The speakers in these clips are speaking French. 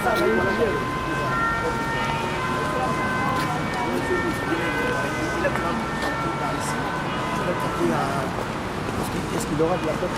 Est-ce qu'il aura de la pêche?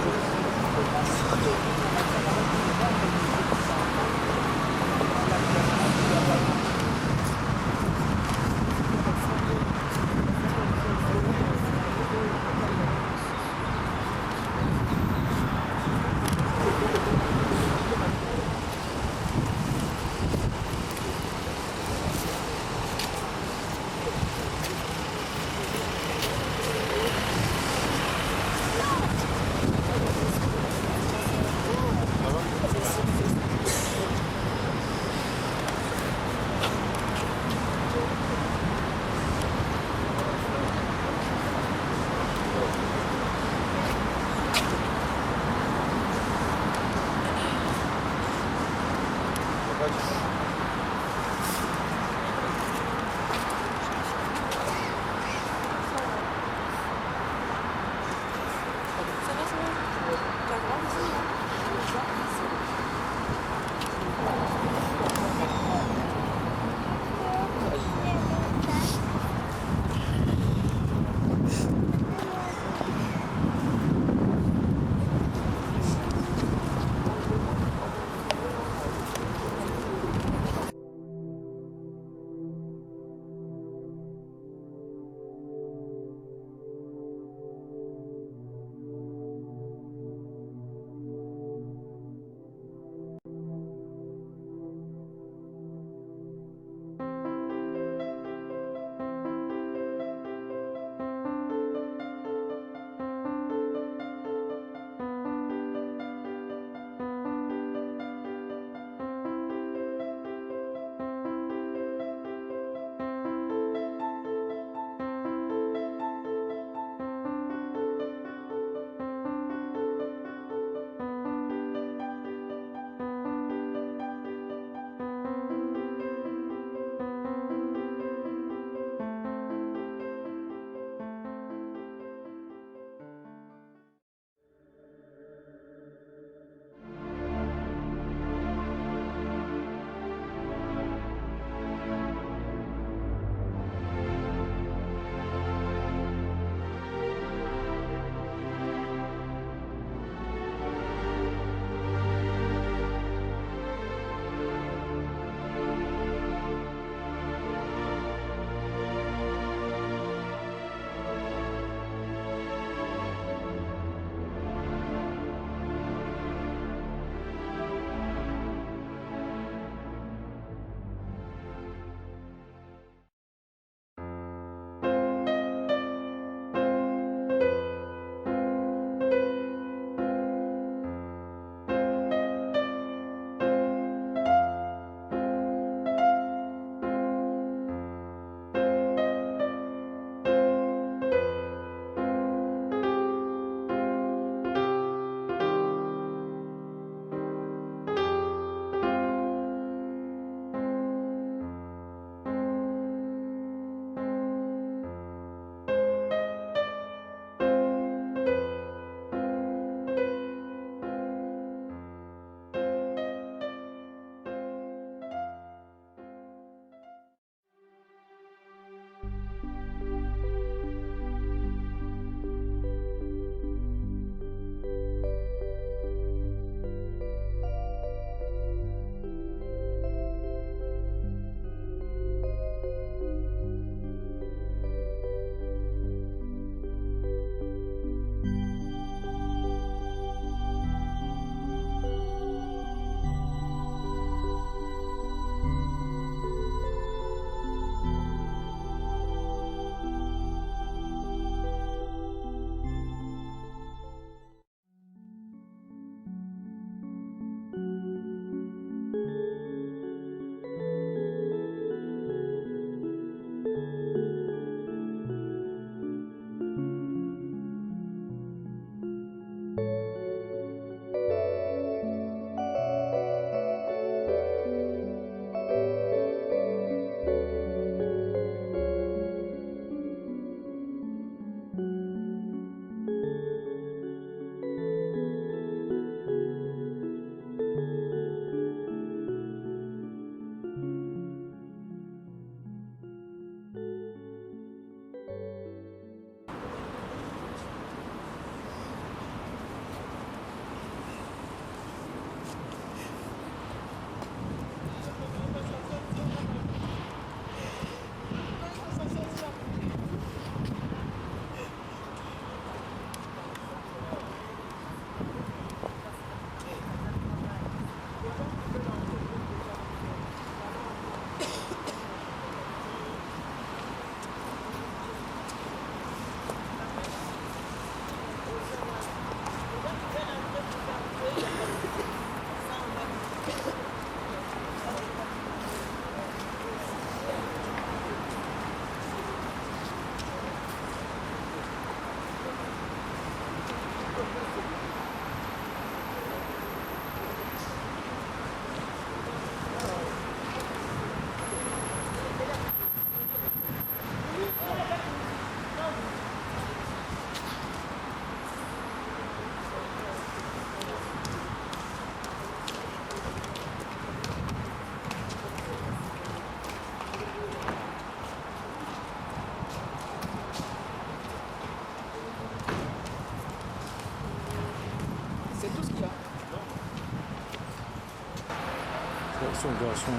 son garçon.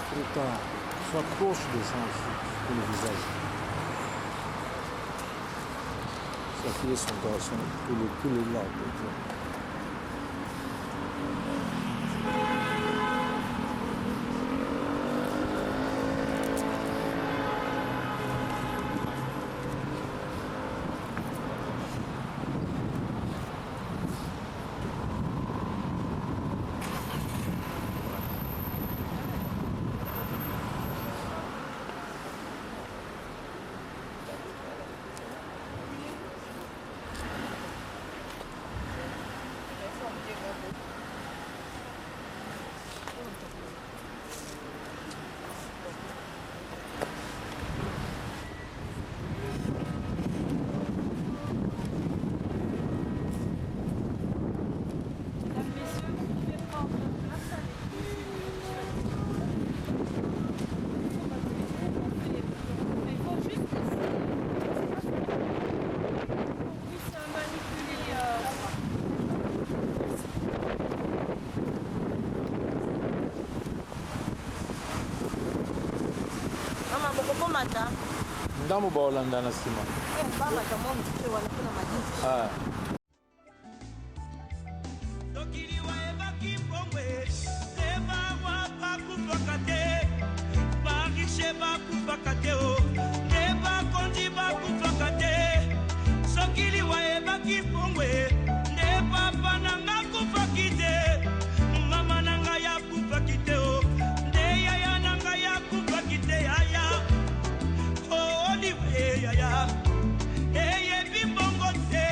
Trop tard. Soit proche de ça aussi, pour le visage. Sa fille et son garçon, pour le large. Ndamu baolanda na sima. Baba kama mtu wanakula maji. Tokiliwa ebaki pongwe, eba wapa kufakate, barishe bakufakate o, eba kondi bakufakate. Sokiliwa ebaki pongwe, eba pananga kufakite, mama nanga ya kufakite o, ndeya ya nanga ya kufakite ya. Ya eye bi bongo te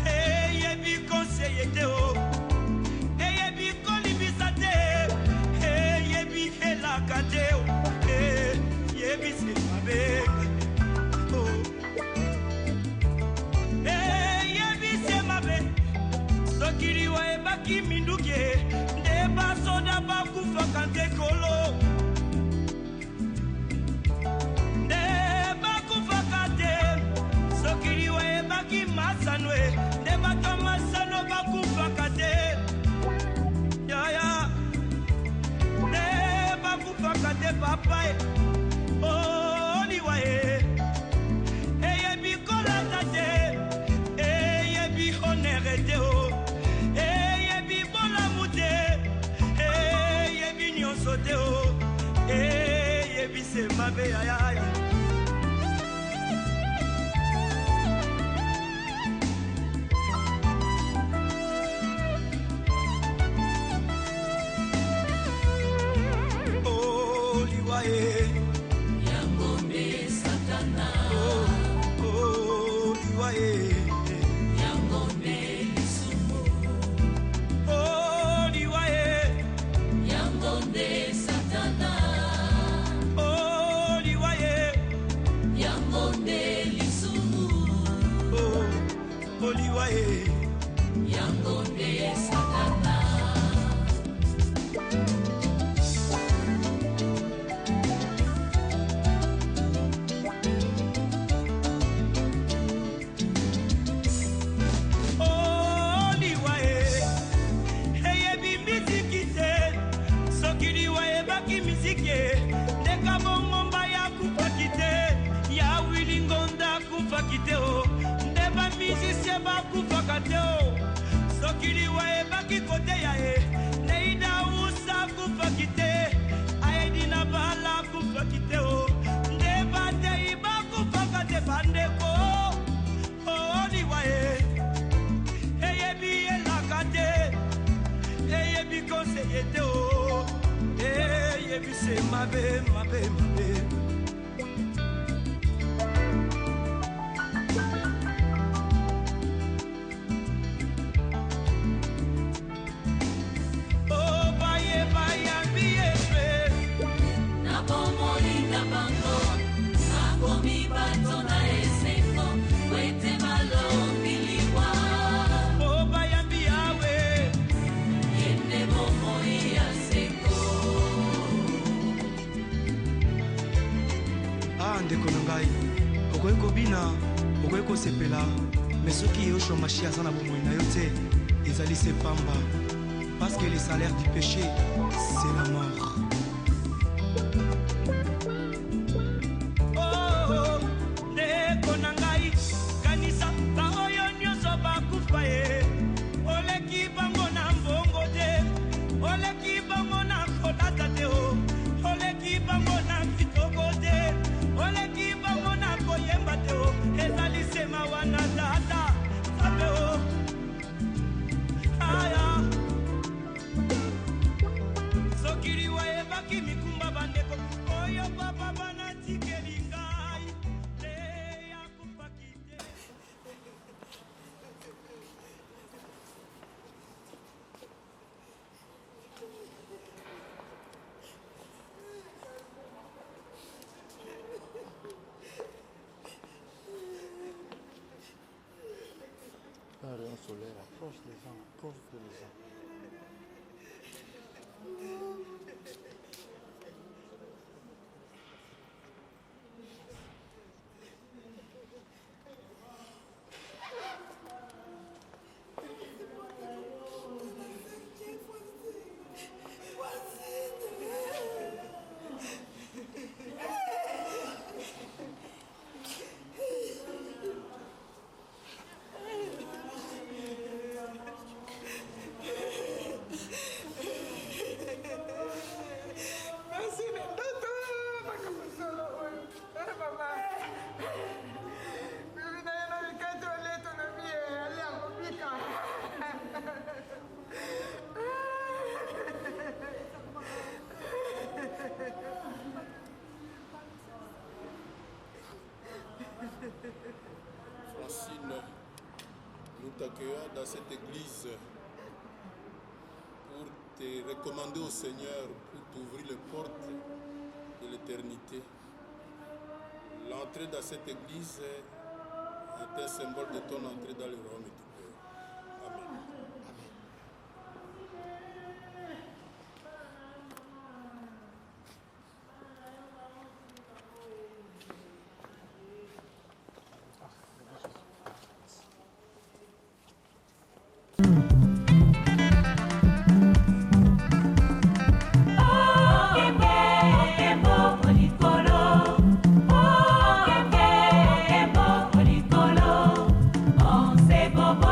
eye bi conseiller te o eye bi kolibisa te eye bi helaka te o eye bi se mabe o eye bi se mabe sokiri wa ebaki minduke nde basoda bakufa kante kolo masanwe ne bakamasano bakufakate ya ne bakufakate papa oh liwae eye bikola tate eye bi honorete o eye bi bola mute eye bi nyonso te o eye bi se mabe ya Yangombe Satana oh liwae Yangombe Lisumu oh liwae Yangombe Satana oh liwae Yangombe Lisumu oh liwae Yangombe Satana ndeka bongomba ya kufakite ya wilingonda kufakite o ndeba musicien bakufakate o sokili wa ebaki kote ya e neida usa kufakite aedina bala kufakite o ndeba tei bakufakate bandeko o liwa e eyebi elakate eyebi konseyete o eyebi se mabe mabe mabe ndeko na ngai okoki kobina okoki kosepela Mais ce qui est au chômage, ça n'a pas de ils allaient se pamba. Parce que le salaire du péché, c'est la mort. Un rayon solaire approche les gens, approche les gens. Francine, nous t'accueillons dans cette église pour te recommander au Seigneur pour t'ouvrir les portes de l'éternité. L'entrée dans cette église est un symbole de ton entrée dans le royaume du Père. Amen. Bobo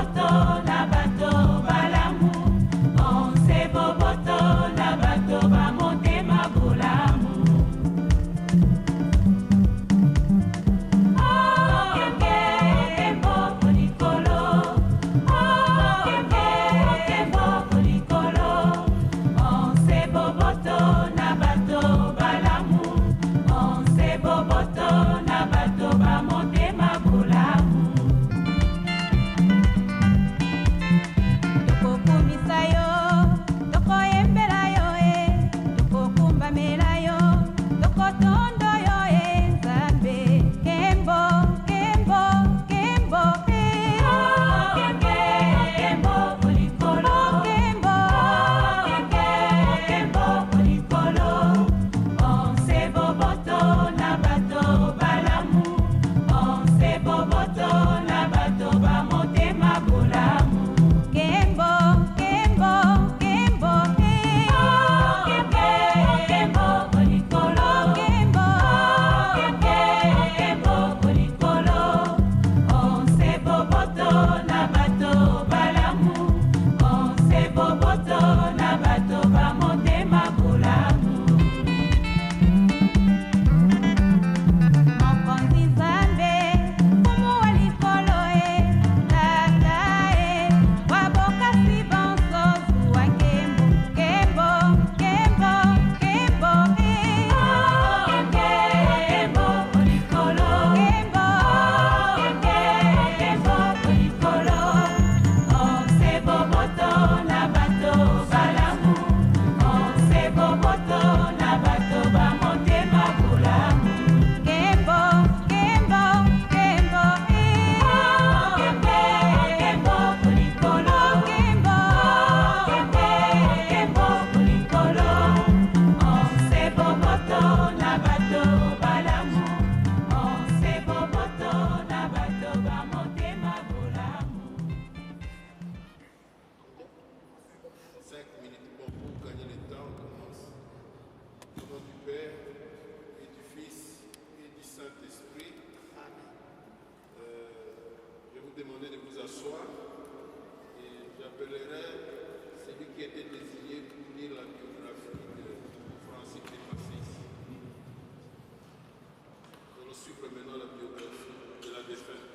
soir et j'appellerai celui qui était désigné pour lire la biographie de Francine qui est passée ici. Nous allons suivre maintenant la biographie de la défunte.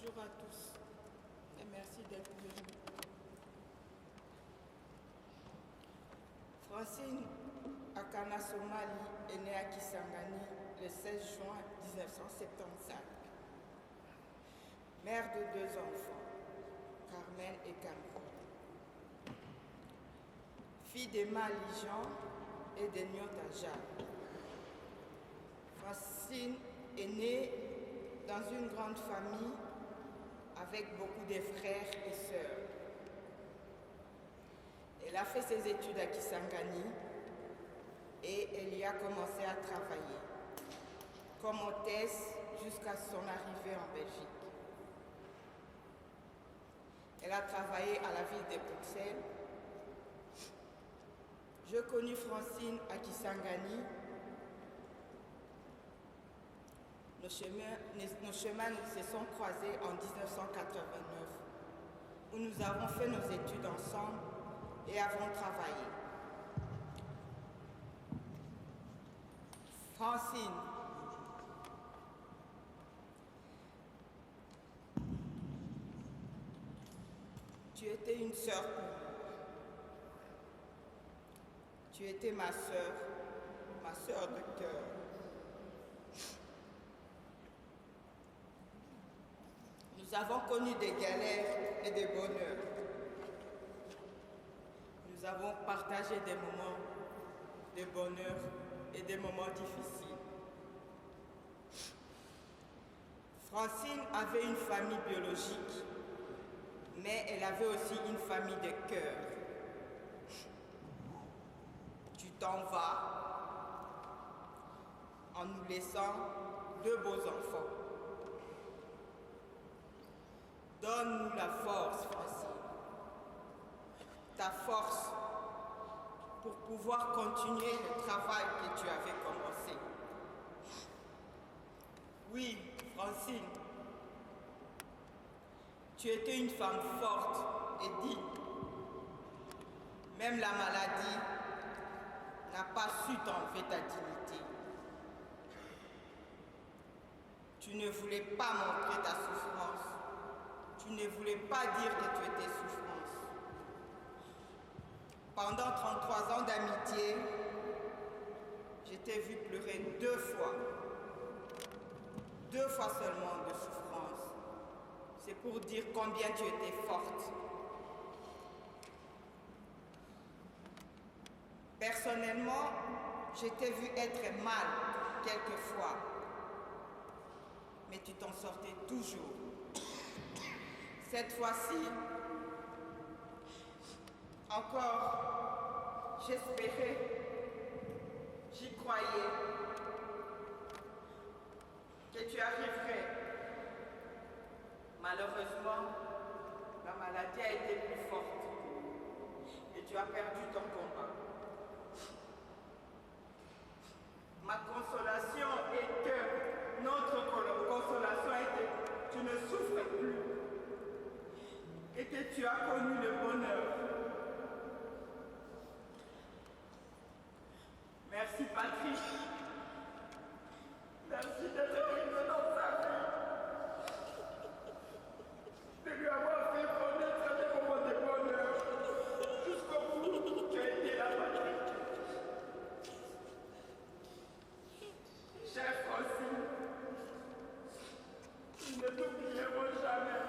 Bonjour à tous et merci d'être venus. Francine Akana Somali est née à Kisangani le 16 juin 1975. Mère de 2 enfants, Carmen et Cameroun. Fille d'Emma Lijan et de Nyota Jeanne. Francine est née dans une grande famille avec beaucoup de frères et sœurs. Elle a fait ses études à Kisangani et elle y a commencé à travailler comme hôtesse jusqu'à son arrivée en Belgique. Elle a travaillé à la ville de Bruxelles. Je connus Francine à Kisangani. Nos chemins se sont croisés en 1989, où nous avons fait nos études ensemble et avons travaillé. Francine, tu étais une sœur pour moi. Tu étais ma sœur de cœur. Nous avons connu des galères et des bonheurs. Nous avons partagé des moments de bonheur et des moments difficiles. Francine avait une famille biologique, mais elle avait aussi une famille de cœur. Tu t'en vas en nous laissant 2 beaux enfants. Donne-nous la force, Francine. Ta force pour pouvoir continuer le travail que tu avais commencé. Oui, Francine, tu étais une femme forte et digne. Même la maladie n'a pas su t'enlever ta dignité. Tu ne voulais pas montrer ta souffrance. Tu ne voulais pas dire que tu étais souffrance. Pendant 33 ans d'amitié, je t'ai vu pleurer 2 fois. 2 fois seulement de souffrance. C'est pour dire combien tu étais forte. Personnellement, je t'ai vu être mal quelquefois, mais tu t'en sortais toujours. Cette fois-ci, encore, j'espérais, j'y croyais que tu arriverais. Malheureusement, la maladie a été plus forte et tu as perdu ton combat. Ma consolation est que notre consolation est que tu ne souffres plus et que tu as connu le bonheur. Merci Patrick. Merci d'être venu dans sa vie. De lui avoir fait connaître des moments de bonheur. Jusqu'au bout, tu as été là, Patrick. Chère Francine, nous ne t'oublierons jamais.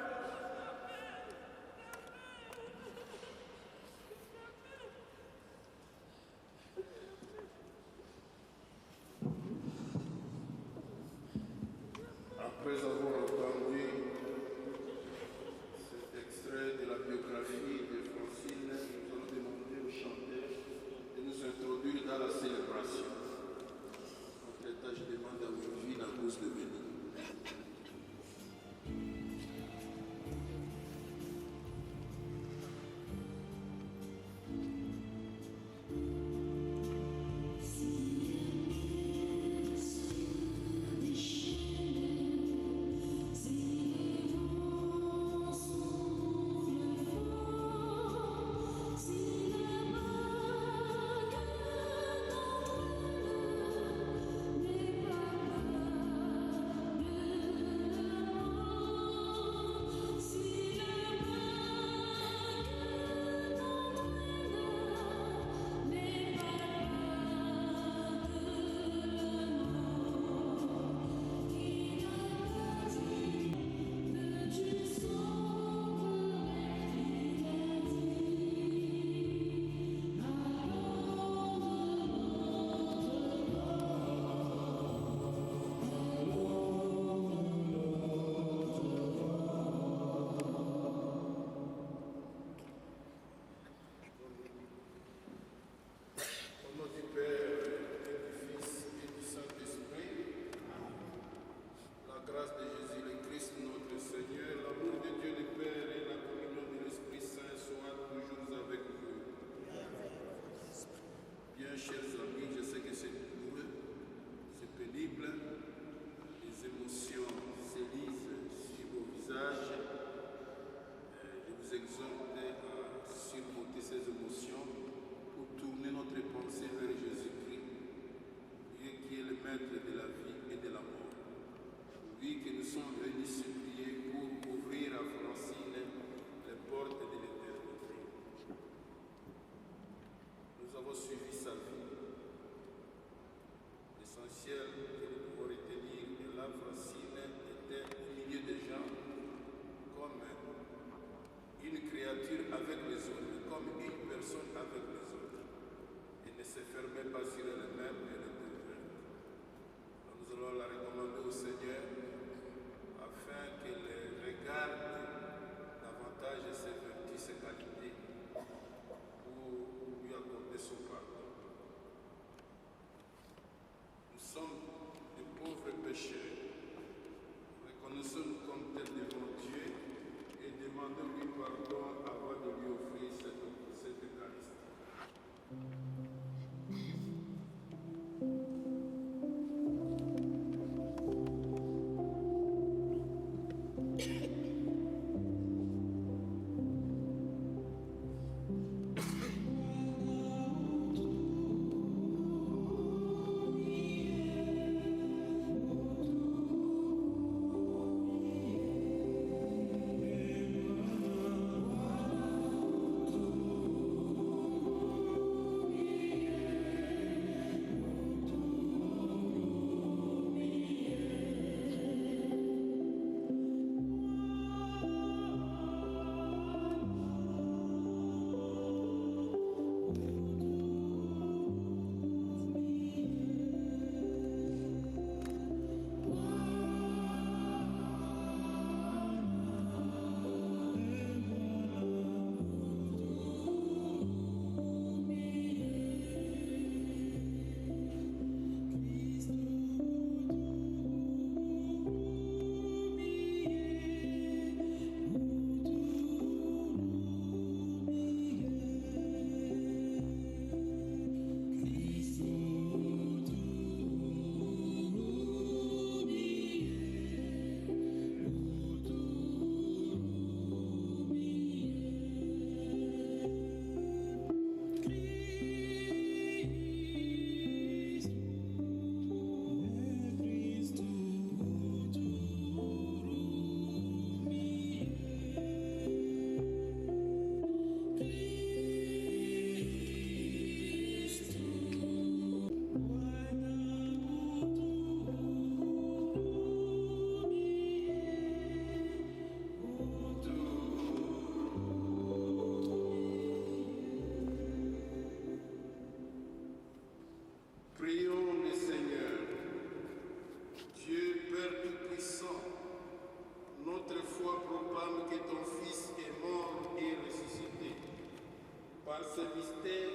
Par ce mystère,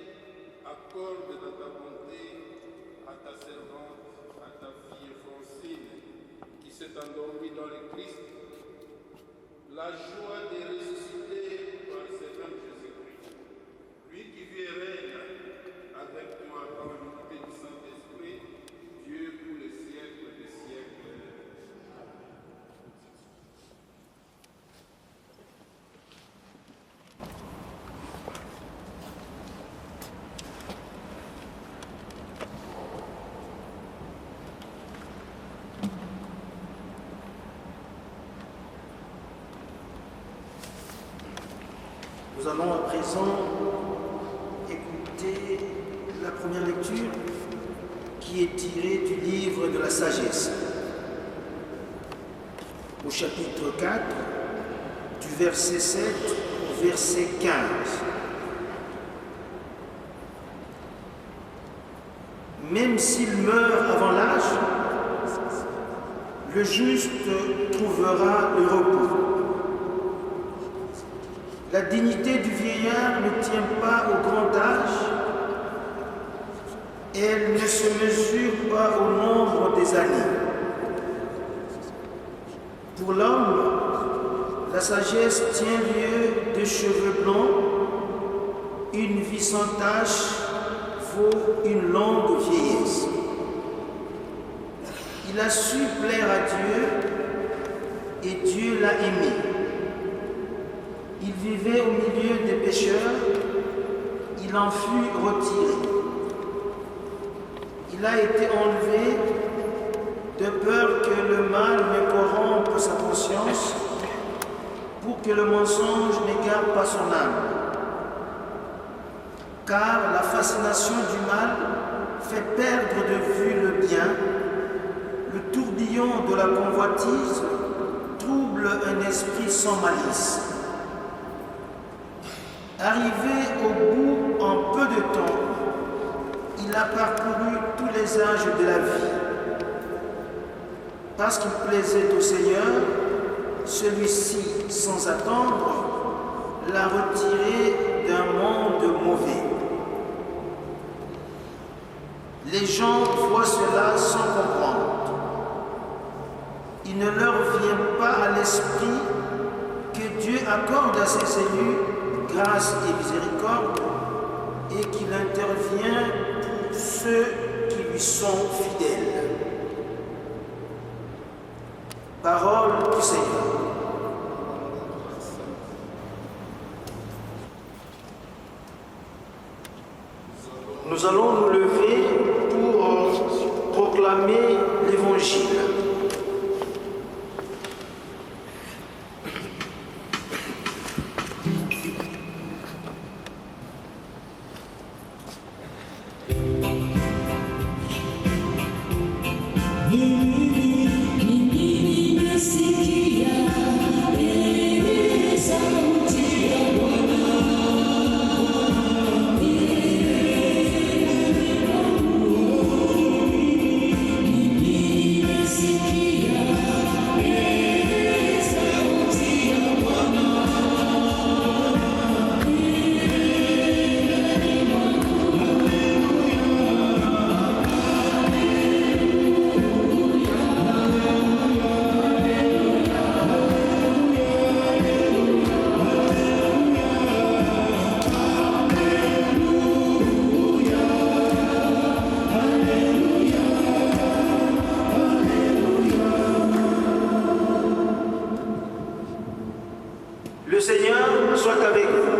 accorde dans ta bonté à ta servante, à ta fille Francine, qui s'est endormie dans le Christ, la joie de ressusciter par ce même Jésus-Christ. Lui qui vit et règne avec toi dans l'unité du Saint-Esprit, Dieu pour les siècles des siècles. Nous allons à présent écouter la première lecture qui est tirée du livre de la sagesse. Au chapitre 4, du verset 7 au verset 15. Même s'il meurt avant l'âge, le juste trouvera le repos. La dignité du vieillard ne tient pas au grand âge, elle ne se mesure pas au nombre des années. Pour l'homme, la sagesse tient lieu de cheveux blancs, une vie sans tache vaut une longue vieillesse. Il a su plaire à Dieu et Dieu l'a aimé. Il vivait au milieu des pécheurs, il en fut retiré. Il a été enlevé de peur que le mal ne corrompe sa conscience, pour que le mensonge n'égare pas son âme. Car la fascination du mal fait perdre de vue le bien, le tourbillon de la convoitise trouble un esprit sans malice. Arrivé au bout en peu de temps, il a parcouru tous les âges de la vie. Parce qu'il plaisait au Seigneur, celui-ci, sans attendre, l'a retiré d'un monde mauvais. Les gens voient cela sans comprendre. Il ne leur vient pas à l'esprit que Dieu accorde à ses élus grâce et miséricorde, et qu'il intervient pour ceux qui lui sont fidèles. Parole du Seigneur. Nous allons nous lever pour proclamer l'Évangile. Le Seigneur soit avec vous.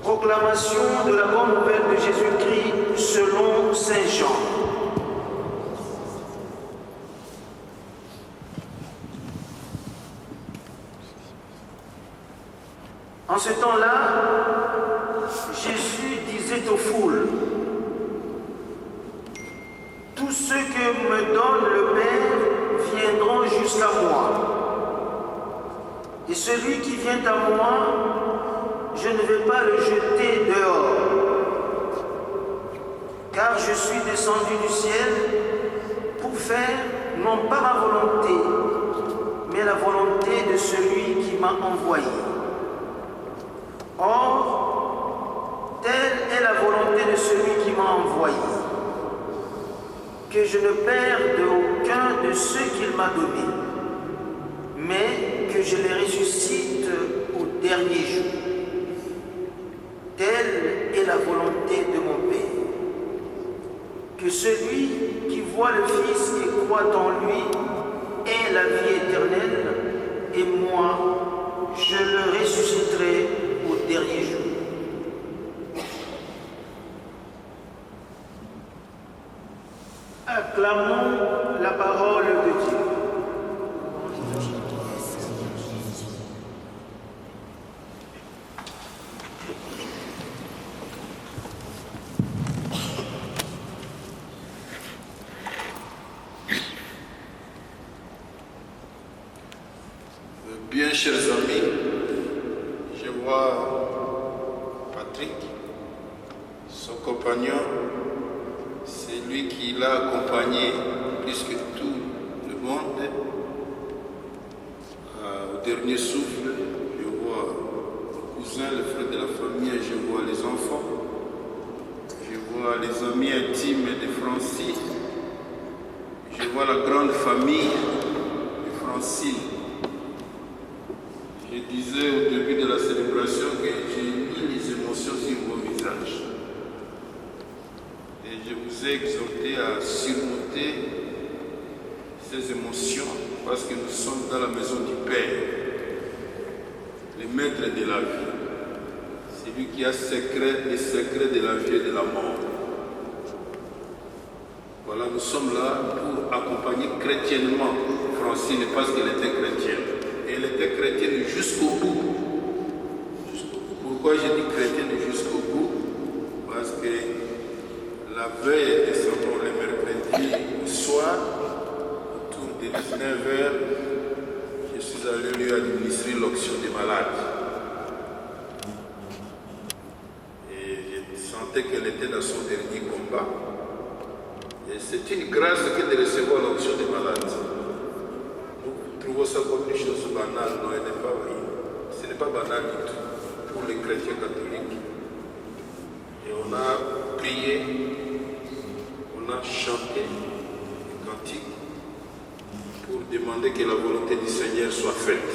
Proclamation de la bonne nouvelle de Jésus-Christ selon Saint Jean. En ce temps-là, Jésus disait aux foules: tous ceux que me donne le Père viendront jusqu'à moi. Et celui qui vient à moi, je ne vais pas le jeter dehors. Car je suis descendu du ciel pour faire non pas ma volonté, mais la volonté de celui qui m'a envoyé. Or, que je ne perde aucun de ceux qu'il m'a donnés, mais que je les ressuscite au dernier jour. Telle est la volonté de mon Père, que celui qui voit le Fils et croit en lui ait la vie éternelle, et moi, je le ressusciterai au dernier jour. Acclamons la parole de Dieu. Bien, chers amis, je vois Patrick, son compagnon, c'est lui qui l'a accompagné plus que tout le monde au dernier souffle. Je vois le cousin, le frère de la famille, je vois les enfants, je vois les amis intimes de Francine, je vois la grande famille de Francine. Je disais au début de la célébration que j'ai mis les émotions sur vos visages. Et je vous ai exhorté à surmonter ces émotions parce que nous sommes dans la maison du Père, le maître de la vie. C'est lui qui a les secrets de la vie et de la mort. Voilà, nous sommes là pour accompagner chrétiennement Francine parce qu'elle était chrétienne. Elle était chrétienne jusqu'au bout. Pourquoi je dis chrétienne jusqu'au bout? Parce que la veille de son mort, le mercredi au soir, autour de 19h, je suis allé lui administrer l'onction des malades. Et je sentais qu'elle était dans son dernier combat. Et c'est une grâce que de recevoir l'onction des malades. Nous trouvons ça comme une chose banale. Non, ce n'est pas banal du tout pour les chrétiens catholiques. Et on a prié, on a chanté des cantiques pour demander que la volonté du Seigneur soit faite.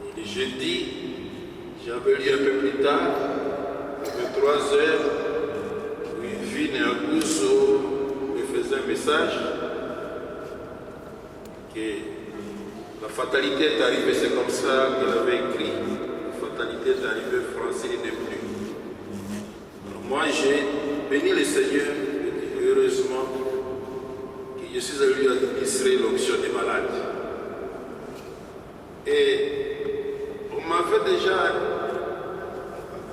Et le jeudi, j'avais lu un peu plus tard, à 23h, Vine et Agusso me faisaient un message que la fatalité est arrivée, c'est comme ça qu'elle avait écrit. La fatalité est arrivée, Francine n'est plus. Alors moi j'ai béni le Seigneur, et heureusement que je suis allé lui administrer l'onction des malades. Et on m'avait déjà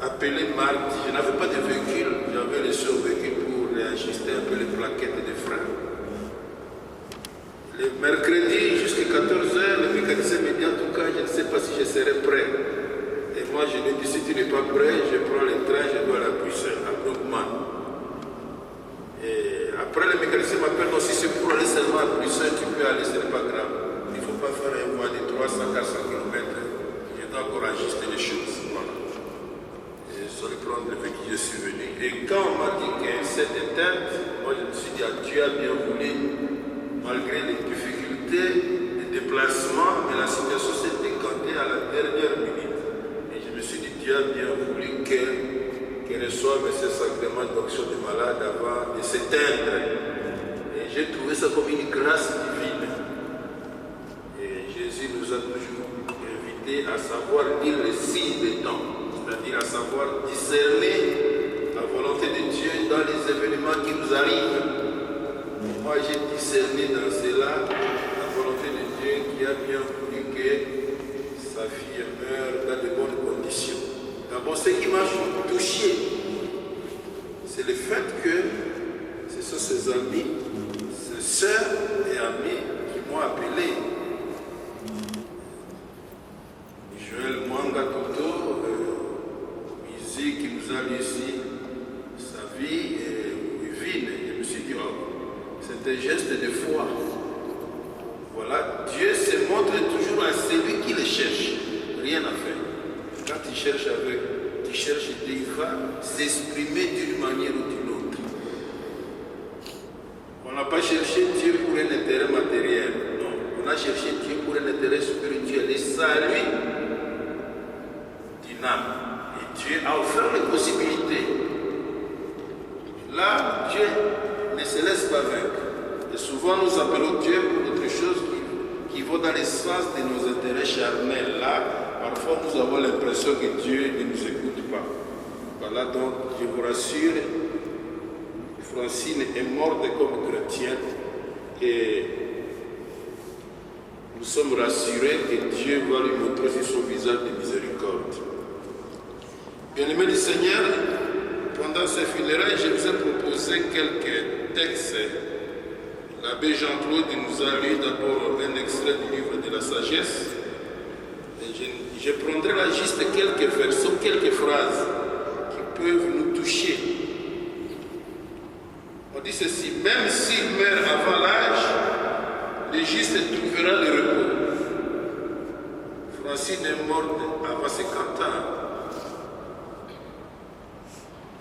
appelé mardi, je n'avais pas de véhicule, j'avais le survéhicule pour réajuster un peu les plaquettes des freins. Le mercredi jusqu'à 14h, le mécanicien me dit en tout cas, je ne sais pas si je serai prêt. Et moi je lui dis si tu n'es pas prêt, je prends le train, je dois à la Bruxelles, à Brookman. Et après le mécanicien m'appelle, non, si c'est pour aller seulement à Bruxelles, tu peux aller, ce n'est pas grave. Il ne faut pas faire un mois de 300-400 km. Je dois encore ajuster les choses. Voilà. Et je suis prendre le véhicule, je suis venu. Et quand on m'a dit que cette éteinte, moi je me suis dit, ah, Dieu a bien voulu. Malgré les difficultés de déplacement, mais la situation s'est décantée à la dernière minute. Et je me suis dit, Dieu a bien voulu qu'elle reçoive ce sacrement d'onction des malades avant de s'éteindre. Et j'ai trouvé ça comme une grâce divine. Et Jésus nous a toujours invités à savoir lire les signes des temps, c'est-à-dire à savoir discerner la volonté de Dieu dans les événements qui nous arrivent. Moi, j'ai discerné dans cela la volonté de Dieu qui a bien voulu que sa fille meure dans de bonnes conditions. D'abord, ce qui m'a touché, c'est le fait que ce sont ses amis, ses sœurs et amis qui m'ont appelé. Joël Mwanga Toto, Izzy qui nous a laissé sa vie, et Wivine. Je me suis dit, oh, c'est un geste de foi. Voilà, Dieu se montre toujours à celui qui le cherche. Rien à faire. Quand il cherche il va s'exprimer d'une manière ou d'une autre. cherché Dieu pour un intérêt matériel. Non, on a cherché Dieu pour un intérêt spirituel. Et salut d'une âme. Et Dieu a offert les possibilités. Là, Dieu ne se laisse pas vaincre. Et souvent, nous appelons Dieu pour autre chose qui vont dans le sens de nos intérêts charnels. Là, parfois, nous avons l'impression que Dieu ne nous écoute pas. Voilà, donc, je vous rassure, Francine est morte comme chrétienne et nous sommes rassurés que Dieu va lui montrer sur son visage de miséricorde. Bien-aimés du Seigneur, pendant ces funérailles, je vous ai proposé quelques textes. L'abbé Jean-Claude nous a lu d'abord un extrait du livre de la sagesse. Et je prendrai là juste quelques versets, quelques phrases qui peuvent nous toucher. On dit ceci: même s'il meurt avant l'âge, le juste trouvera le repos. Francine est morte avant 50 ans.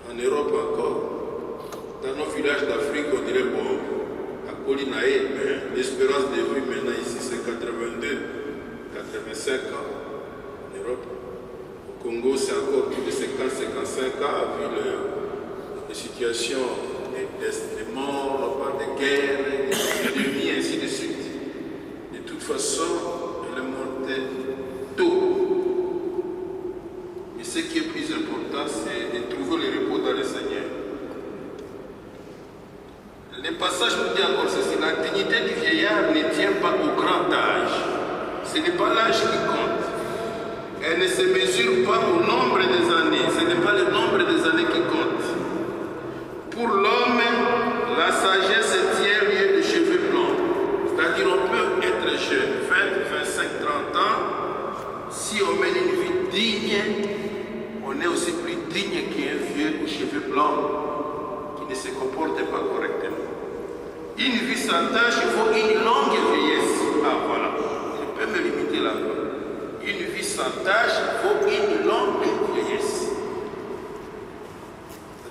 En Europe encore. Dans nos villages d'Afrique, on dirait bon, à Colinae, mais l'espérance de vie maintenant ici c'est 82, 85 ans. En Europe. Au Congo, c'est encore plus de 50-55 ans, vu les situations des morts, de guerre, des épidémies, ainsi de suite. De toute façon, elle est morte tôt. Mais ce qui est plus important, c'est de trouver le repos dans le Seigneur. Le passage nous dit encore ceci: la dignité du vieillard ne tient pas au grand âge. Ce n'est pas l'âge qui compte. Elle ne se mesure pas au nombre des années. Ce n'est pas le nombre des années qui compte. Pour l'homme, la sagesse tient lieu de cheveux blancs. C'est-à-dire on peut être jeune, 20, 25, 30 ans. Si on mène une vie digne, on est aussi plus digne qu'un vieux aux cheveux blancs qui ne se comporte pas correctement. Une vie sans tâche, il faut une longue vieillesse. Ah voilà, je peux me limiter là. Une vie sans tâche, il faut une longue vieillesse.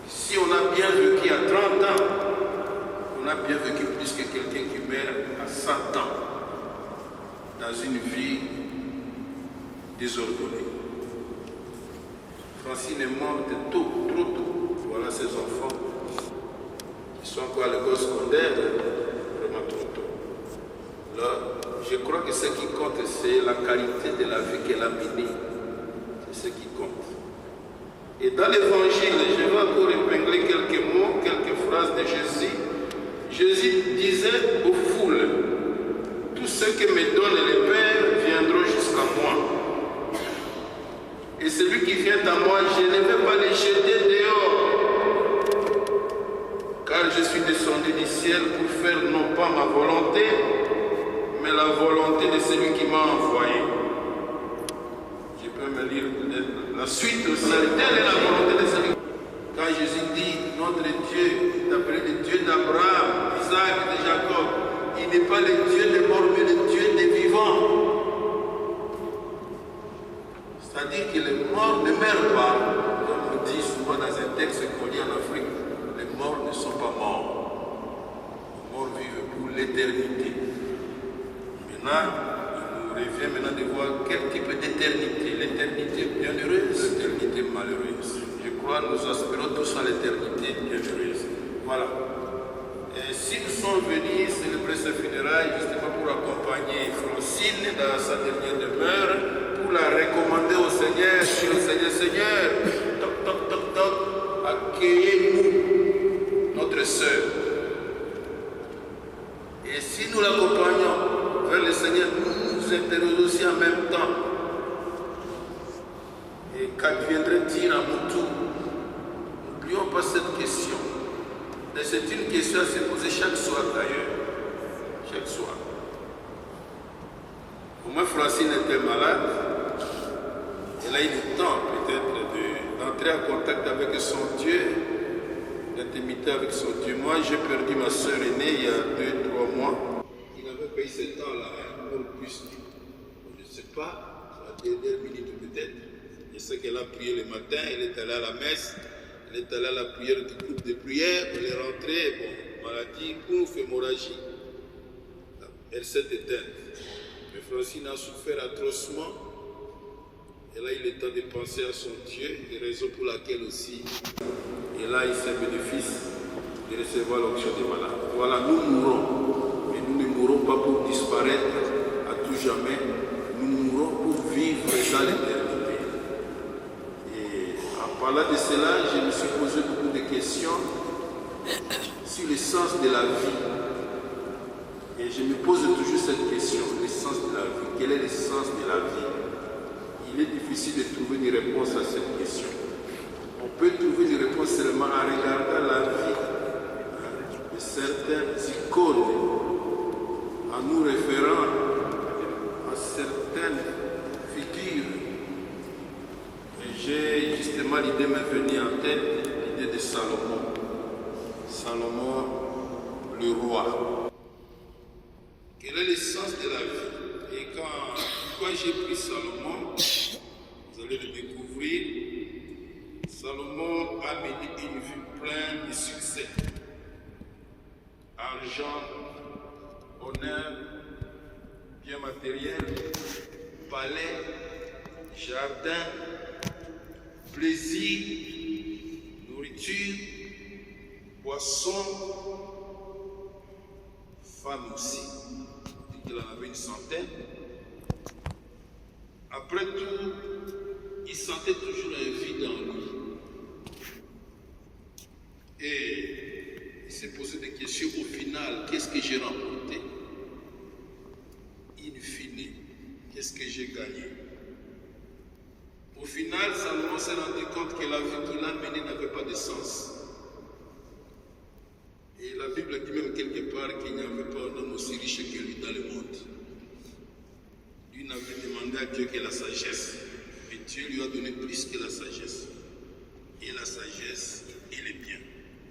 Si on a bien vécu à 30 ans, on a bien vécu plus que quelqu'un qui meurt à 100 ans dans une vie désordonnée. Francine est morte tôt, trop tôt. Voilà ses enfants qui sont encore à l'école secondaire, vraiment trop tôt. Là, je crois que ce qui compte, c'est la qualité de la vie qu'elle a menée. C'est ce qui compte. Et dans l'évangile, je vais encore épingler quelques mots, quelques phrases de Jésus. Jésus disait aux foules: tout ce que me donne le Père viendront jusqu'à moi. Et celui qui vient à moi, je ne vais pas le jeter dehors. Car je suis descendu du ciel pour faire non pas ma volonté, mais la volonté de celui qui m'a envoyé. Je peux me lire la suite aussi. Telle est la volonté de celui. Quand Jésus dit notre Dieu, d'après le Dieu d'Abraham, d'Isaac et de Jacob, il n'est pas le Dieu des morts, mais le Dieu des vivants. C'est-à-dire que les morts ne meurent pas, comme on dit souvent dans un texte qu'on lit en Afrique. Les morts ne sont pas morts. Les morts vivent pour l'éternité. Maintenant, il nous revient maintenant de voir quel type d'éternité. L'éternité bienheureuse, l'éternité malheureuse. Je crois que nous aspirons tous à l'éternité bienheureuse. Voilà. Et si nous sommes venus célébrer ce funérailles justement pour accompagner Francine dans sa dernière demeure, pour la recommander au Seigneur, au Seigneur, Seigneur, toc, toc, toc, toc, accueillez-nous, notre sœur. Et si nous l'accompagnons vers le Seigneur, nous nous interrogeons aussi en même temps. Et qu'adviendrait-il à mon tour? N'oublions pas cette question. Mais c'est une question à se poser chaque soir d'ailleurs. Chaque soir. Au moins Francine était malade. Elle a eu le temps peut-être d'entrer en contact avec son Dieu, d'intimité avec son Dieu. Moi j'ai perdu ma soeur aînée il y a 2-3 mois. Il n'avait pas eu ce temps-là, pour plus. Je ne sais pas, à la dernière minute peut-être. Je sais qu'elle a prié le matin, elle est allée à la messe, elle est allée à la prière du groupe de prière, elle est rentrée, bon, maladie ou hémorragie, elle s'est éteinte. Mais Francine a souffert atrocement. Elle a eu le temps de penser à son Dieu, et raison pour laquelle aussi elle a eu ses bénéfices de recevoir l'onction des malades. Voilà, nous mourrons, mais nous ne mourrons pas pour disparaître à tout jamais. Nous mourrons pour vivre dans l'éternité. Et en parlant de cela, je me suis posé beaucoup de questions sur le sens de la vie. Et je me pose toujours cette question, le sens de la vie. Quel est le sens de la vie? Il est difficile de trouver des réponses à cette question. On peut trouver des réponses seulement en regardant la vie de certaines icônes, en nous référant à certaines figures. Et j'ai justement l'idée m'est venue en tête, l'idée de Salomon. Salomon, le roi. Quel est le sens de la vie? Et quand j'ai pris Salomon, vous allez le découvrir, Salomon a mené une vie pleine de succès. Argent, honneur, bien matériel, palais, jardin, plaisir, nourriture, boisson, femme aussi. Il en avait une centaine. Après tout, il sentait toujours un vide en lui. Et il s'est posé des questions. Au final, qu'est-ce que j'ai remporté? In fine, qu'est-ce que j'ai gagné? Au final, Salomon s'est rendu compte que la vie qu'il a menée n'avait pas de sens. Et la Bible dit même quelque part qu'il n'y avait pas un homme aussi riche que lui dans le monde. Lui n'avait demandé à Dieu que la sagesse. Mais Dieu lui a donné plus que la sagesse. Et la sagesse et le bien.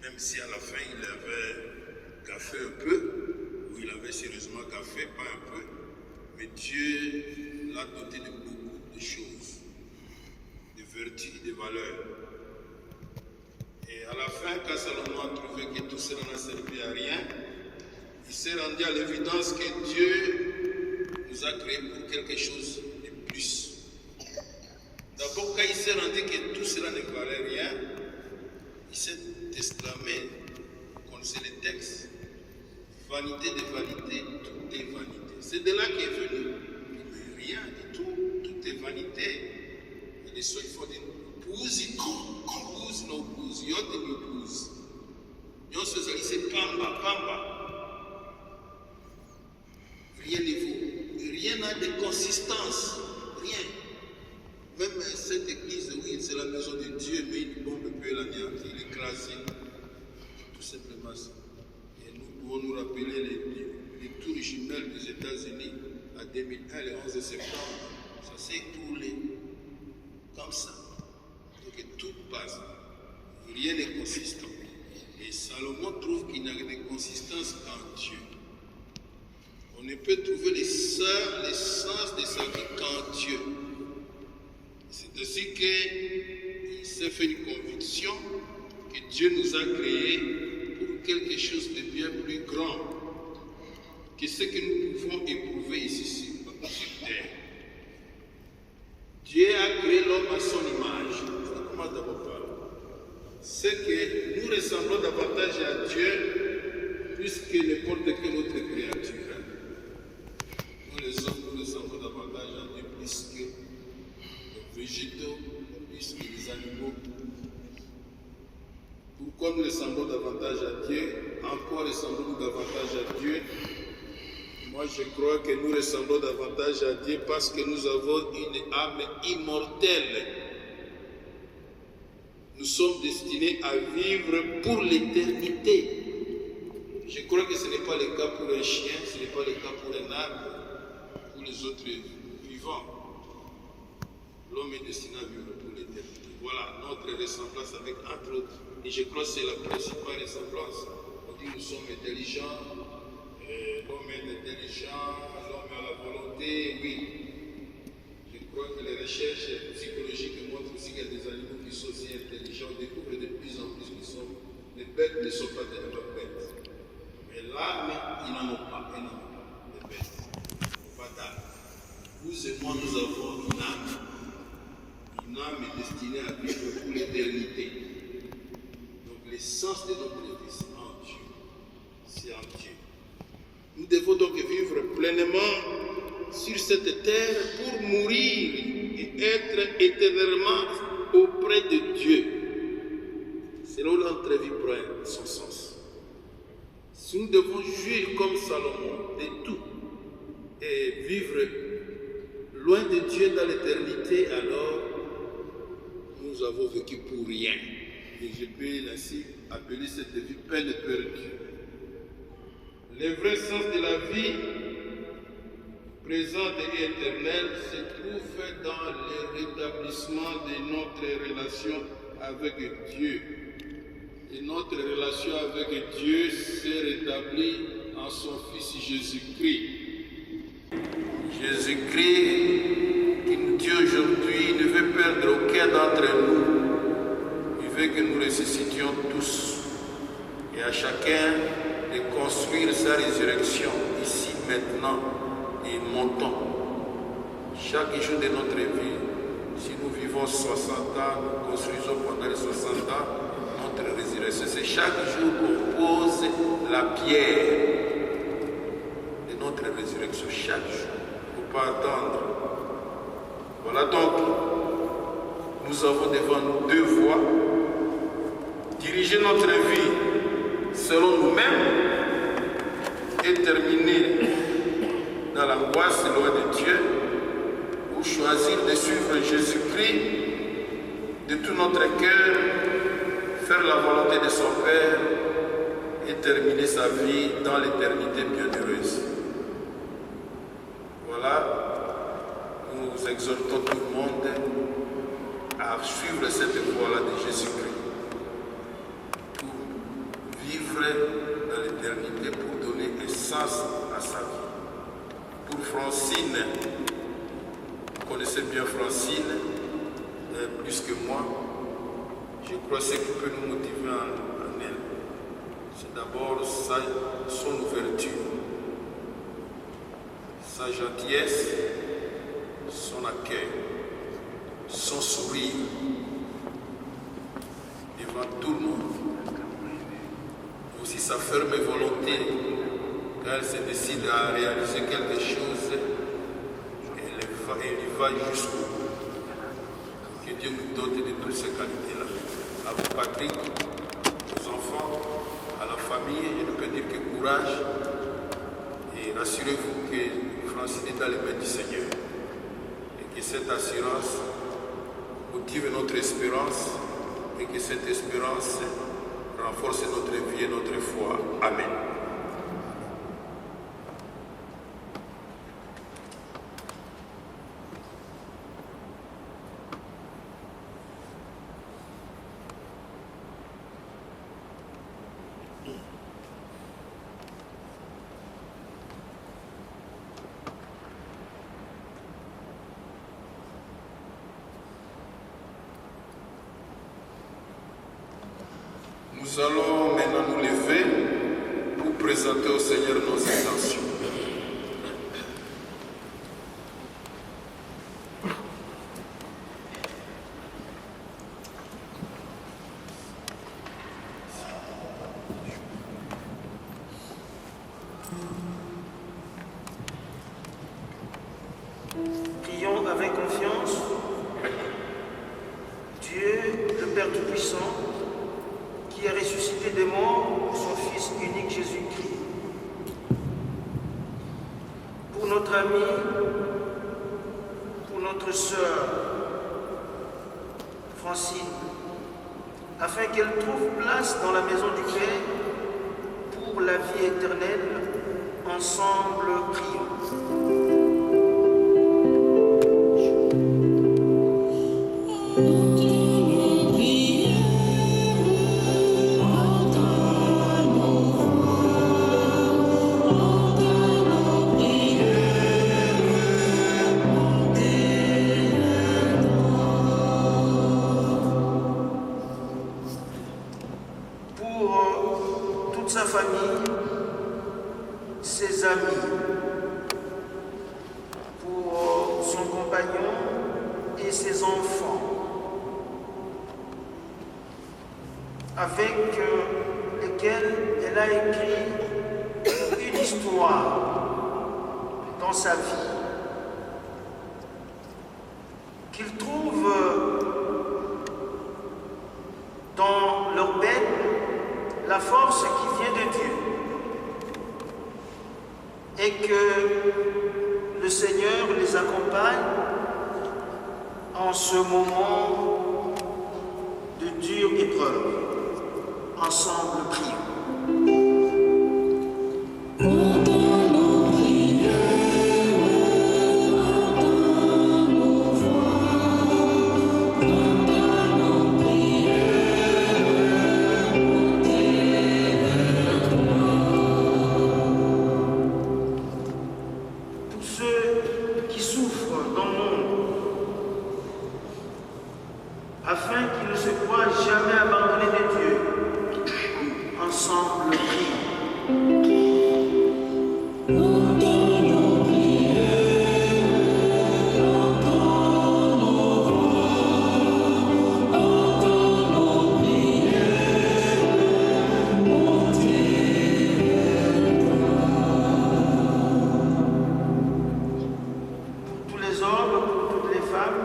Même si à la fin il avait gaffé un peu, ou il avait sérieusement gaffé, pas un peu, mais Dieu l'a doté de beaucoup de choses, de vertus et de valeurs. Et à la fin, quand Salomon a trouvé que tout cela n'a servi à rien, il s'est rendu à l'évidence que Dieu nous a créés pour quelque chose de plus. D'abord, quand il s'est rendu que tout cela ne valait rien, il s'est exclamé, vous connaissez les textes, vanité de vanité, tout est vanité. C'est de là qu'est venu. Mais rien du tout, tout est vanité. Il est il faut dire, puzi, no puzi, yote ni puzi. Nyonso ezalisi pamba, pamba. Rien ne vaut. Rien n'a de consistance. Rien. Même cette église, oui, c'est la maison de Dieu, mais une bombe peut l'anéantir, l'écraser. Tout simplement ça. Et nous pouvons nous rappeler les tours jumelles des États-Unis à 2001, le 11 septembre. Ça s'est écroulé. Comme ça. Donc tout passe. Rien n'est consistant. Et Salomon trouve qu'il n'y a de consistance qu'en Dieu. On ne peut trouver l'essence de sa vie qu'en Dieu. C'est ainsi qu'il s'est fait une conviction que Dieu nous a créés pour quelque chose de bien plus grand que ce que nous pouvons éprouver ici sur terre. Dieu a créé l'homme à son image. C'est comment d'abord parler? C'est que nous ressemblons davantage à Dieu plus que n'importe quelle autre créature. Nous les hommes, nous ressemblons davantage à Dieu plus que les végétaux, plus que les animaux. Pourquoi nous ressemblons davantage à Dieu? En quoi ressemblons-nous davantage à Dieu? Moi, je crois que nous ressemblons davantage à Dieu parce que nous avons une âme immortelle. Nous sommes destinés à vivre pour l'éternité. Je crois que ce n'est pas le cas pour un chien, ce n'est pas le cas pour un arbre, pour les autres vivants. L'homme est destiné à vivre pour l'éternité. Voilà notre ressemblance avec entre autres. Et je crois que c'est la principale ressemblance. On dit que nous sommes intelligents, l'homme est intelligent, l'homme a la volonté, oui. Je crois que les recherches psychologiques montrent aussi qu'il y a des animaux qui sont aussi intelligents. On découvre de plus en plus qu'ils sont. Les bêtes ne sont pas tellement bêtes. âme est destinée à vivre pour l'éternité. Donc l'essence de notre vie, c'est en Dieu. C'est en Dieu. Nous devons donc vivre pleinement sur cette terre pour mourir et être éternellement auprès de Dieu. C'est là où notre vie prend son sens. Si nous devons jouir comme Salomon de tout et vivre loin de Dieu dans l'éternité, alors nous avons vécu pour rien. Et je peux ainsi appeler cette vie peine perdue. Le vrai sens de la vie présente et éternelle se trouve dans le rétablissement de notre relation avec Dieu. Et notre relation avec Dieu s'est rétablie en son Fils Jésus-Christ. Jésus-Christ qui nous dit aujourd'hui ne veut perdre aucun d'entre nous. Il veut que nous ressuscitions tous et à chacun de construire sa résurrection ici, maintenant et montons. Chaque jour de notre vie, si nous vivons 60 ans, nous construisons pendant les 60 ans notre résurrection. C'est chaque jour qu'on pose la pierre de notre résurrection, chaque jour. Il ne faut pas attendre. Voilà donc, nous avons devant nous deux voies. Diriger notre vie selon nous-mêmes et terminer dans l'angoisse loin de Dieu, ou choisir de suivre Jésus-Christ de tout notre cœur, faire la volonté de son Père et terminer sa vie dans l'éternité bienheureuse. Voilà, nous exhortons tout le monde à suivre cette voie-là de Jésus-Christ. Vivre dans l'éternité pour donner essence à sa vie. Pour Francine, vous connaissez bien Francine, plus que moi, je crois que ce qui peut nous motiver en elle, c'est d'abord son ouverture, sa gentillesse, son accueil, son sourire devant tout le monde. Aussi sa ferme volonté, quand elle se décide à réaliser quelque chose, elle y va jusqu'au bout. Que Dieu nous dote de toutes ces qualités-là. À vous, Patrick, aux enfants, à la famille, je ne peux dire que courage. Et rassurez-vous que Francine est dans les mains du Seigneur. Et que cette assurance motive notre espérance et que cette espérance renforce notre vie et notre foi. Amen. Nous allons maintenant nous lever pour présenter au Seigneur nos intentions. Prions avec confiance. Dieu, le Père Tout-Puissant, qui a ressuscité des morts pour son Fils unique Jésus-Christ. Pour notre ami, pour notre sœur Francine, afin qu'elle trouve place dans la maison du Père pour la vie éternelle, ensemble prions. Sa famille, ses amis, avec lesquels elle a écrit une histoire dans sa vie, qu'il trouve dans leur peine la force qui vient de Dieu et que le Seigneur les accompagne en ce moment de dure épreuve. Ensemble, prions. Afin qu'ils ne se croient jamais abandonnés de Dieu. Ensemble, prions. Pour tous les hommes, pour toutes les femmes,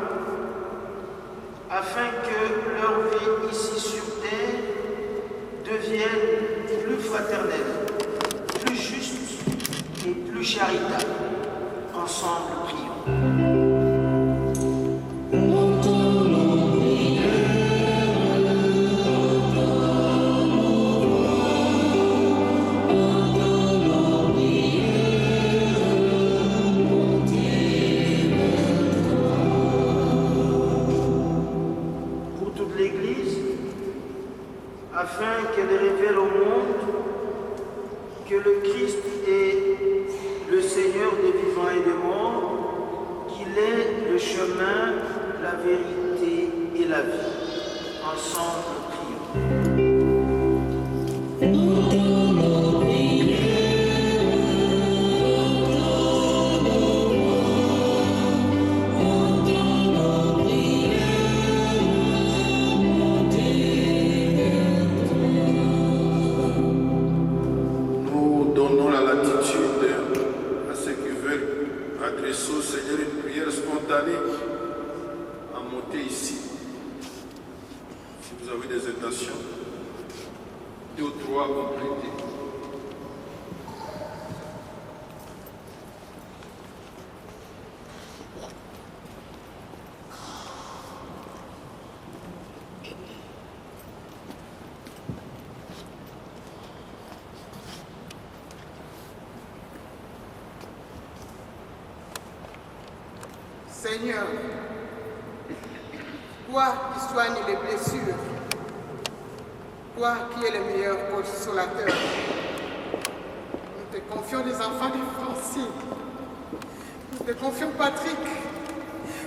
afin que leur vie ici sur terre devienne plus fraternelle, plus juste et plus charitable. Ensemble, prions. Afin qu'elle révèle au monde que le Christ est le Seigneur des vivants et des morts, qu'il est le chemin, la vérité et la vie. Ensemble, prions. Adressons au Seigneur une prière spontanée à monter ici. Si vous avez des intentions, 2 ou 3 complétez. Seigneur, toi qui soignes les blessures, toi qui es le meilleur consolateur, nous te confions les enfants de Francine, nous te confions Patrick,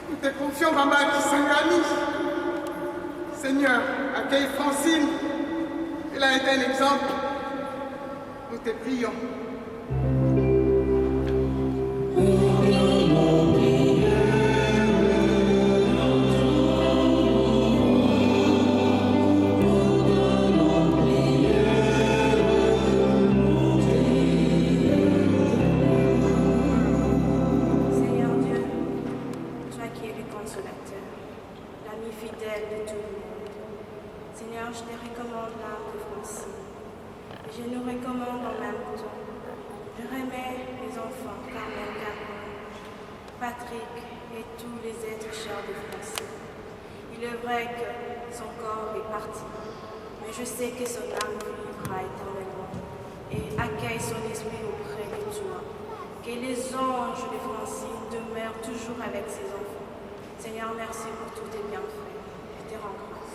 nous te confions Maman Kisangani. Seigneur, accueille Francine, elle a été un exemple, nous te prions. Je te recommande l'âme de Francine. Je nous recommande en même temps. Je remets les enfants, Carmen, Carmen, Patrick et tous les êtres chers de Francine. Il est vrai que son corps est parti, mais je sais que son âme vivra éternellement et accueille son esprit auprès de toi. Que les anges de Francine demeurent toujours avec ses enfants. Seigneur, merci pour tous tes bienfaits. Je te rends grâce.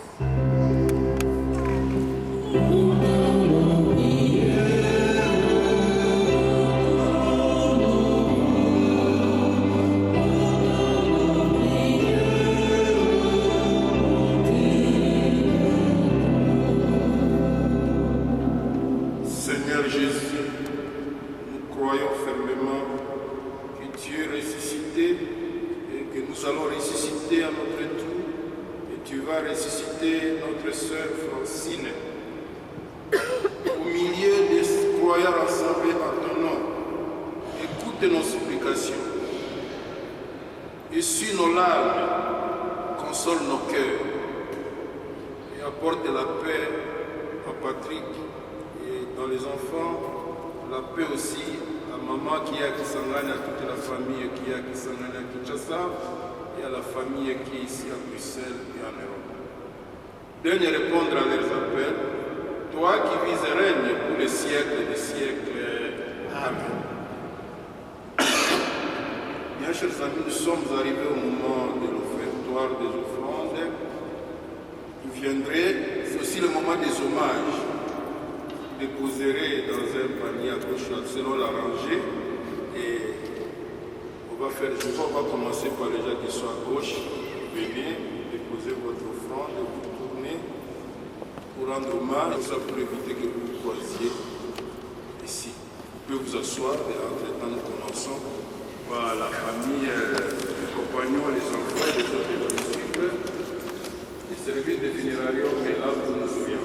Seigneur Jésus, nous croyons fermement que tu es ressuscité et que nous allons ressusciter à notre tour et tu vas ressusciter notre sœur Francine soyons rassemblés en ton nom. Écoute nos supplications. Essuie nos larmes, console nos cœurs et apporte la paix à Patrick et dans les enfants, la paix aussi à maman qui est à Kisangani, à toute la famille qui est à Kisangani, à Kinshasa et à la famille qui est ici à Bruxelles et en Europe. Daigne répondre à leurs appels, toi qui vis et règnes pour les siècles des siècles. Amen. Bien, chers amis, nous sommes arrivés au moment de l'offertoire des offrandes. Vous viendrez, c'est aussi le moment des hommages. Vous déposerez dans un panier à gauche selon la rangée. Et on va commencer par les gens qui sont à gauche. Venez déposer votre offrande, vous tournez pour rendre hommage, ça pour éviter que vous croisiez ici. Vous pouvez vous asseoir et entre-temps nous commençons par la famille, les compagnons, les enfants, les autres qui suivent, les services de funérarium, mais là vous nous souvenez.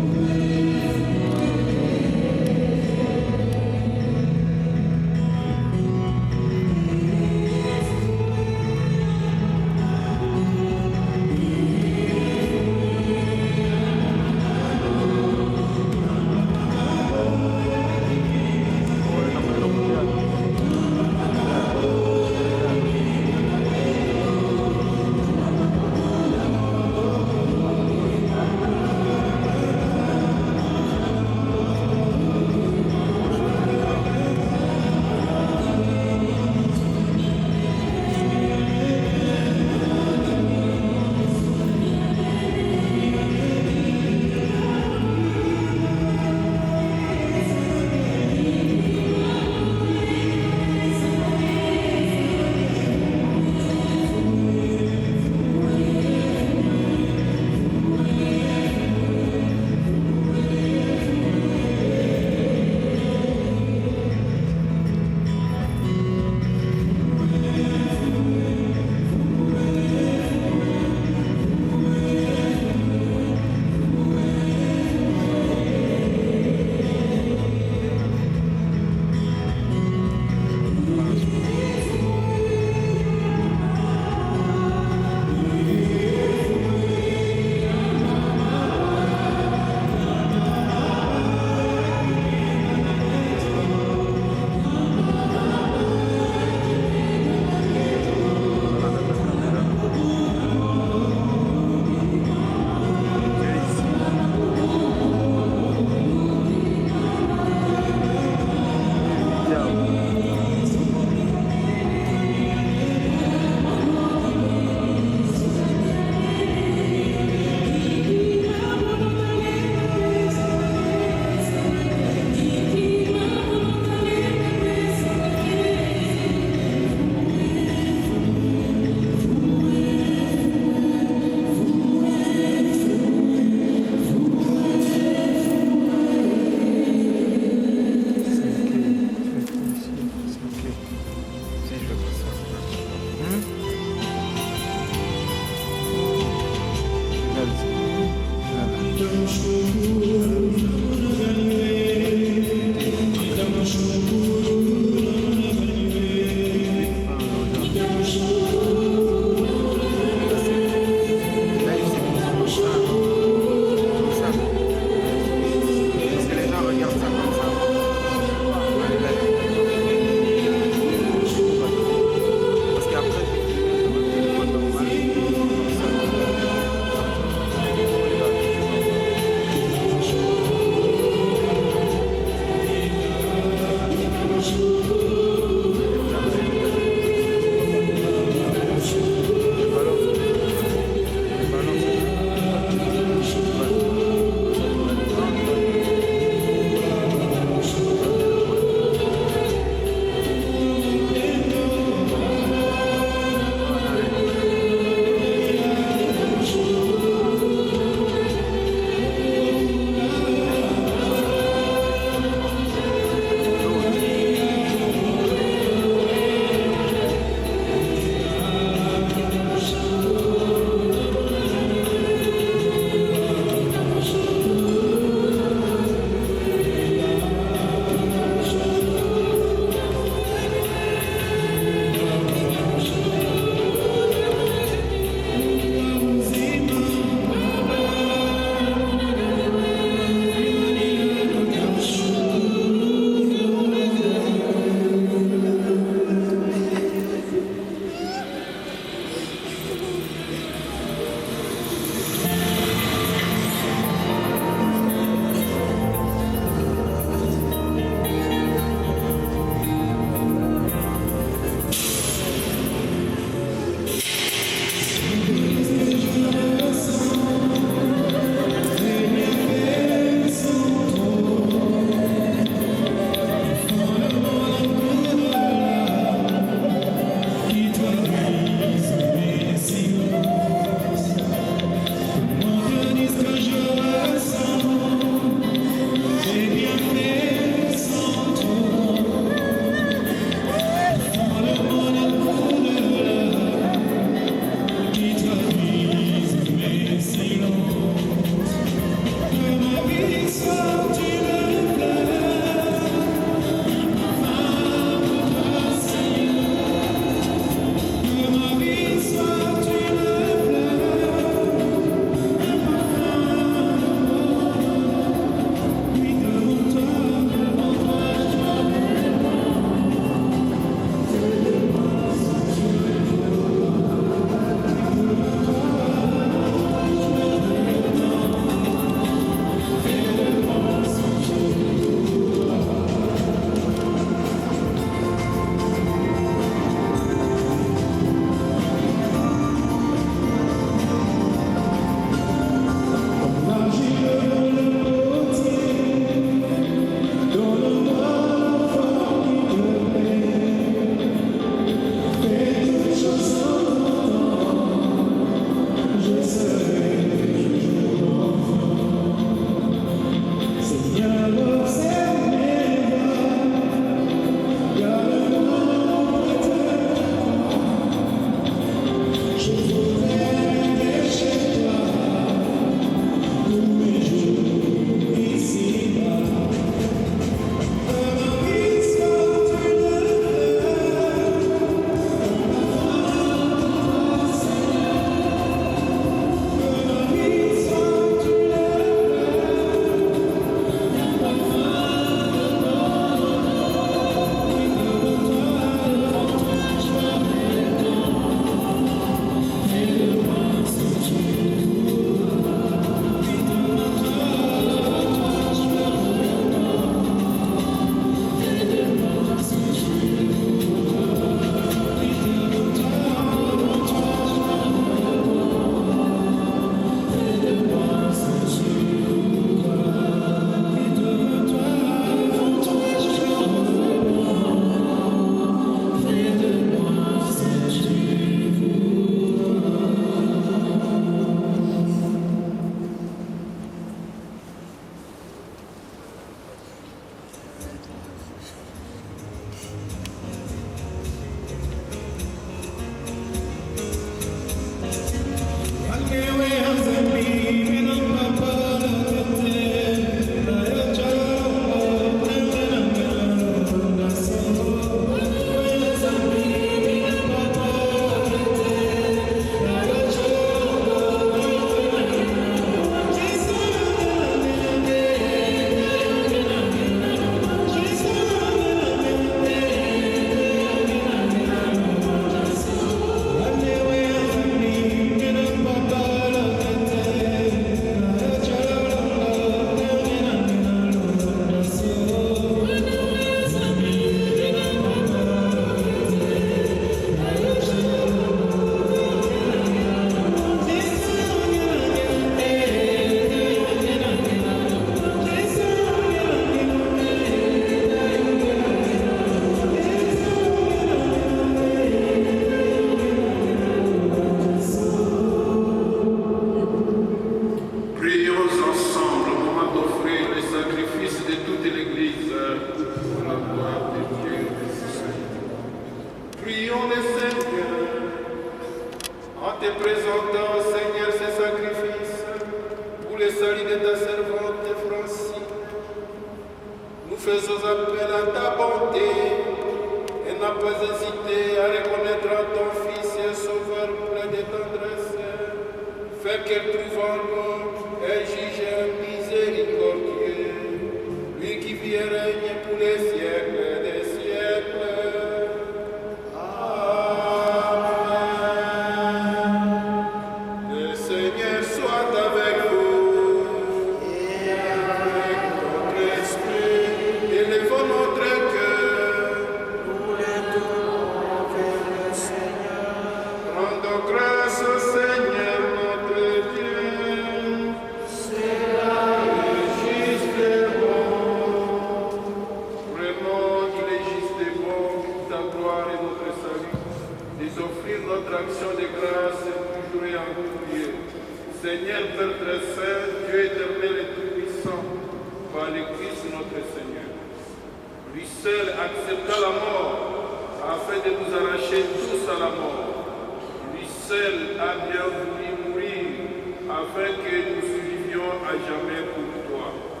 afin que nous survivions à jamais pour toi.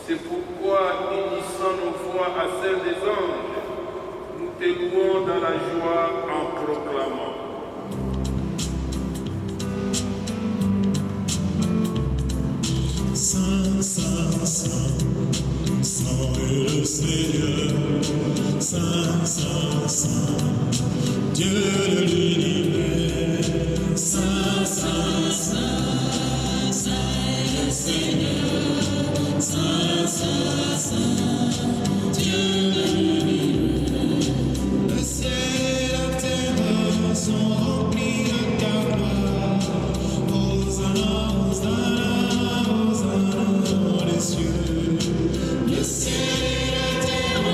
C'est pourquoi, unissant nos voix à celles des anges, nous te louons dans la joie en proclamant. Saint, Saint, Saint, Saint est le Seigneur. Saint, Saint, Saint, Dieu de l'univers. Saint, Saint, Saint, Saint est le Seigneur. Saint, Saint, Saint, Dieu de l'univers. Le ciel et la terre sont remplis de ta gloire. Hosanna, Hosanna. Dans les cieux, le ciel et la terre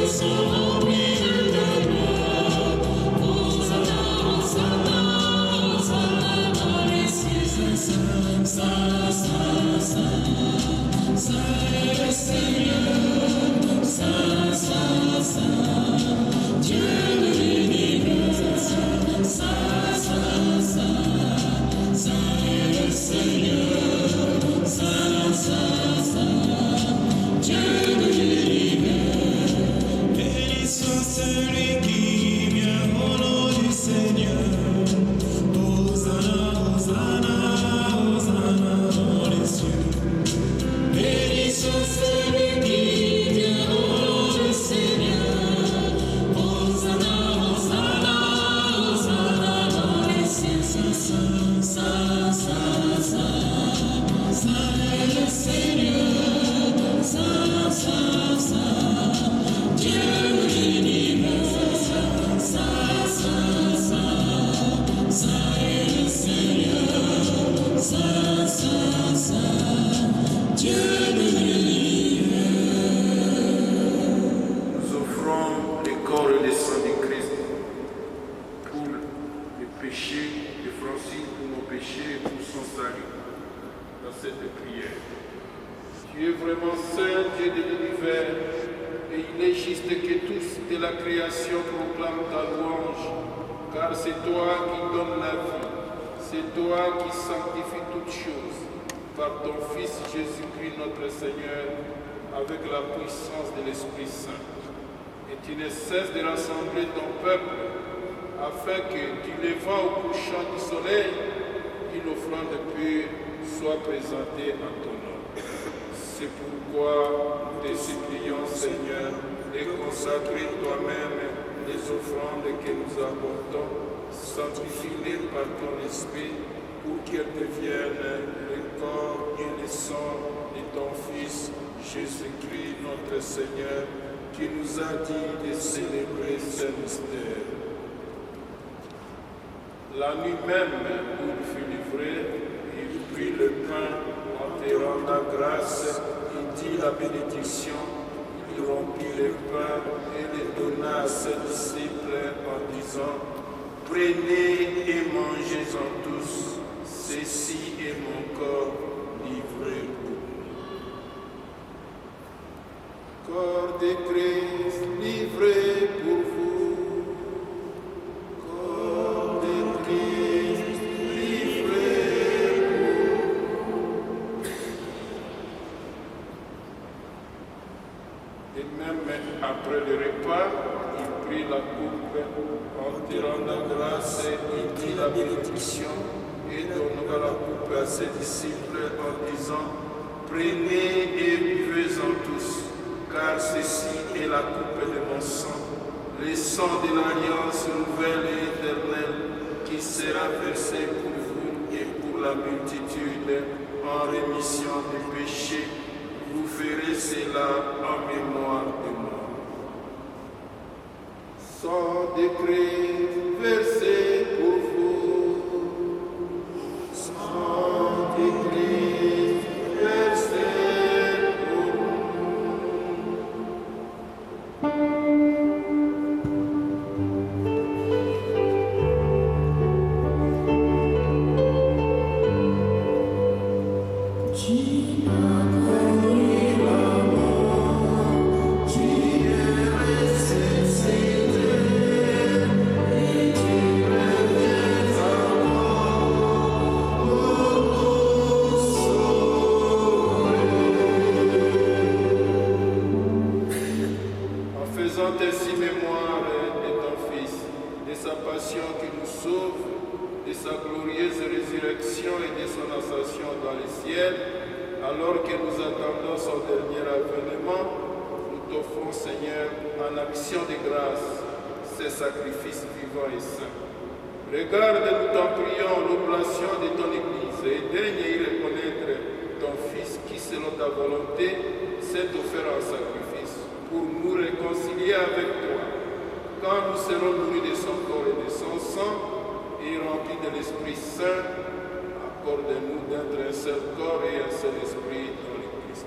sont remplis de ta gloire. Hosanna, Hosanna, Hosanna dans les cieux. Saint, Saint, Saint, Saint, Saint est le Seigneur. Saint, Saint, Saint, Dieu de l'univers. Saint, Saint, Saint, Saint est le Seigneur. Saint, Saint, Saint, Dieu de l'univers. Béni soit celui qui vient au nom du Seigneur. Hosanna, Hosanna, Hosanna dans les cieux. Béni soit celui qui vient au nom du Seigneur. Hosanna, Hosanna, Hosanna dans les cieux. Saint, Saint, Saint, Saint, Saint est le Seigneur. Saint, Saint, Saint, Dieu de l'univers. Saint, Saint, Saint, Saint est le Seigneur. Saint, Saint, Saint, Dieu de l'univers. Nous offrons les corps et les sangs du Christ pour les péchés de Francis, pour nos péchés et pour son salut. Dans cette prière. Tu es vraiment saint, Dieu de l'univers, et il est juste que tous de la création proclament ta louange, car c'est toi qui donnes la vie, c'est toi qui sanctifies toutes choses, par ton Fils Jésus-Christ notre Seigneur, avec la puissance de l'Esprit Saint. Et tu ne cesses de rassembler ton peuple, afin que, du levant au couchant du soleil, une offrande pure soit présentée à ton nom. C'est pourquoi nous te supplions, Seigneur, de consacrer toi-même les offrandes que nous apportons, sanctifie-les par ton esprit, pour qu'elles deviennent le corps et le sang de ton Fils, Jésus-Christ, notre Seigneur, qui nous a dit de célébrer ce mystère. La nuit même où il fut livré, il prit le pain, en te rendant grâce, il dit la bénédiction, il rompit le pain et le donna à ses disciples en disant, prenez et mangez-en tous, ceci est mon corps livré pour vous. Corps de Christ livré pour vous. Après le repas, il prit la coupe, en te rendant grâce, il dit la bénédiction et donna la coupe à ses disciples en disant, prenez et buvez-en tous, car ceci est la coupe de mon sang, le sang de l'alliance nouvelle et éternelle, qui sera versé pour vous et pour la multitude en rémission des péchés. Vous ferez cela en mémoire de moi. Sang de Christ versé pour vous. Sang de Christ versé pour Tu es resté, dernier avènement, nous t'offrons, Seigneur, en action de grâce, ces sacrifices vivants et saints. Regarde, nous t'en prions, l'oblation de ton Église et daigne y reconnaître ton Fils qui, selon ta volonté, s'est offert en sacrifice pour nous réconcilier avec toi. Quand nous serons nourris de son corps et de son sang et remplis de l'Esprit Saint, accorde-nous d'être un seul corps et un seul esprit dans le Christ.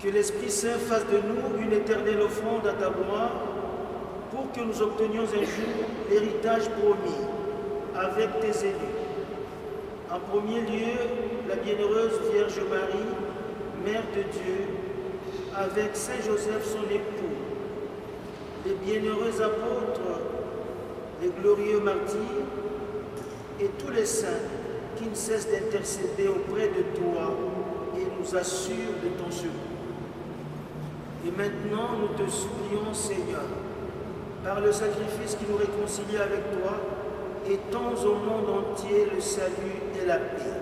Que l'Esprit Saint fasse de nous une éternelle offrande à ta gloire, pour que nous obtenions un jour l'héritage promis avec tes élus. En premier lieu, la bienheureuse Vierge Marie, Mère de Dieu, avec Saint Joseph son époux, les bienheureux apôtres, les glorieux martyrs et tous les saints qui ne cessent d'intercéder auprès de toi et nous assurent de ton secours. Et maintenant, nous te supplions, Seigneur, par le sacrifice qui nous réconcilie avec toi, étends au monde entier le salut et la paix.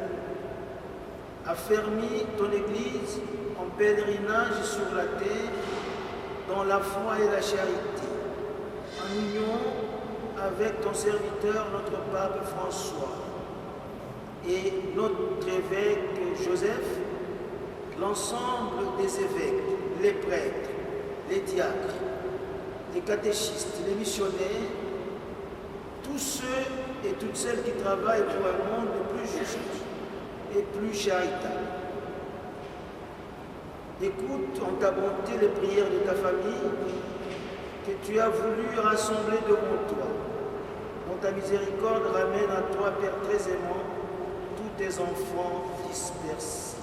Affermis ton Église en pèlerinage sur la terre, dans la foi et la charité, en union avec ton serviteur, notre pape François, et notre évêque Joseph, l'ensemble des évêques, les prêtres, les diacres, les catéchistes, les missionnaires, tous ceux et toutes celles qui travaillent pour un monde plus juste et plus charitable. Écoute en ta bonté les prières de ta famille que tu as voulu rassembler devant toi. Dans ta miséricorde, ramène à toi, Père très aimant, tous tes enfants dispersés.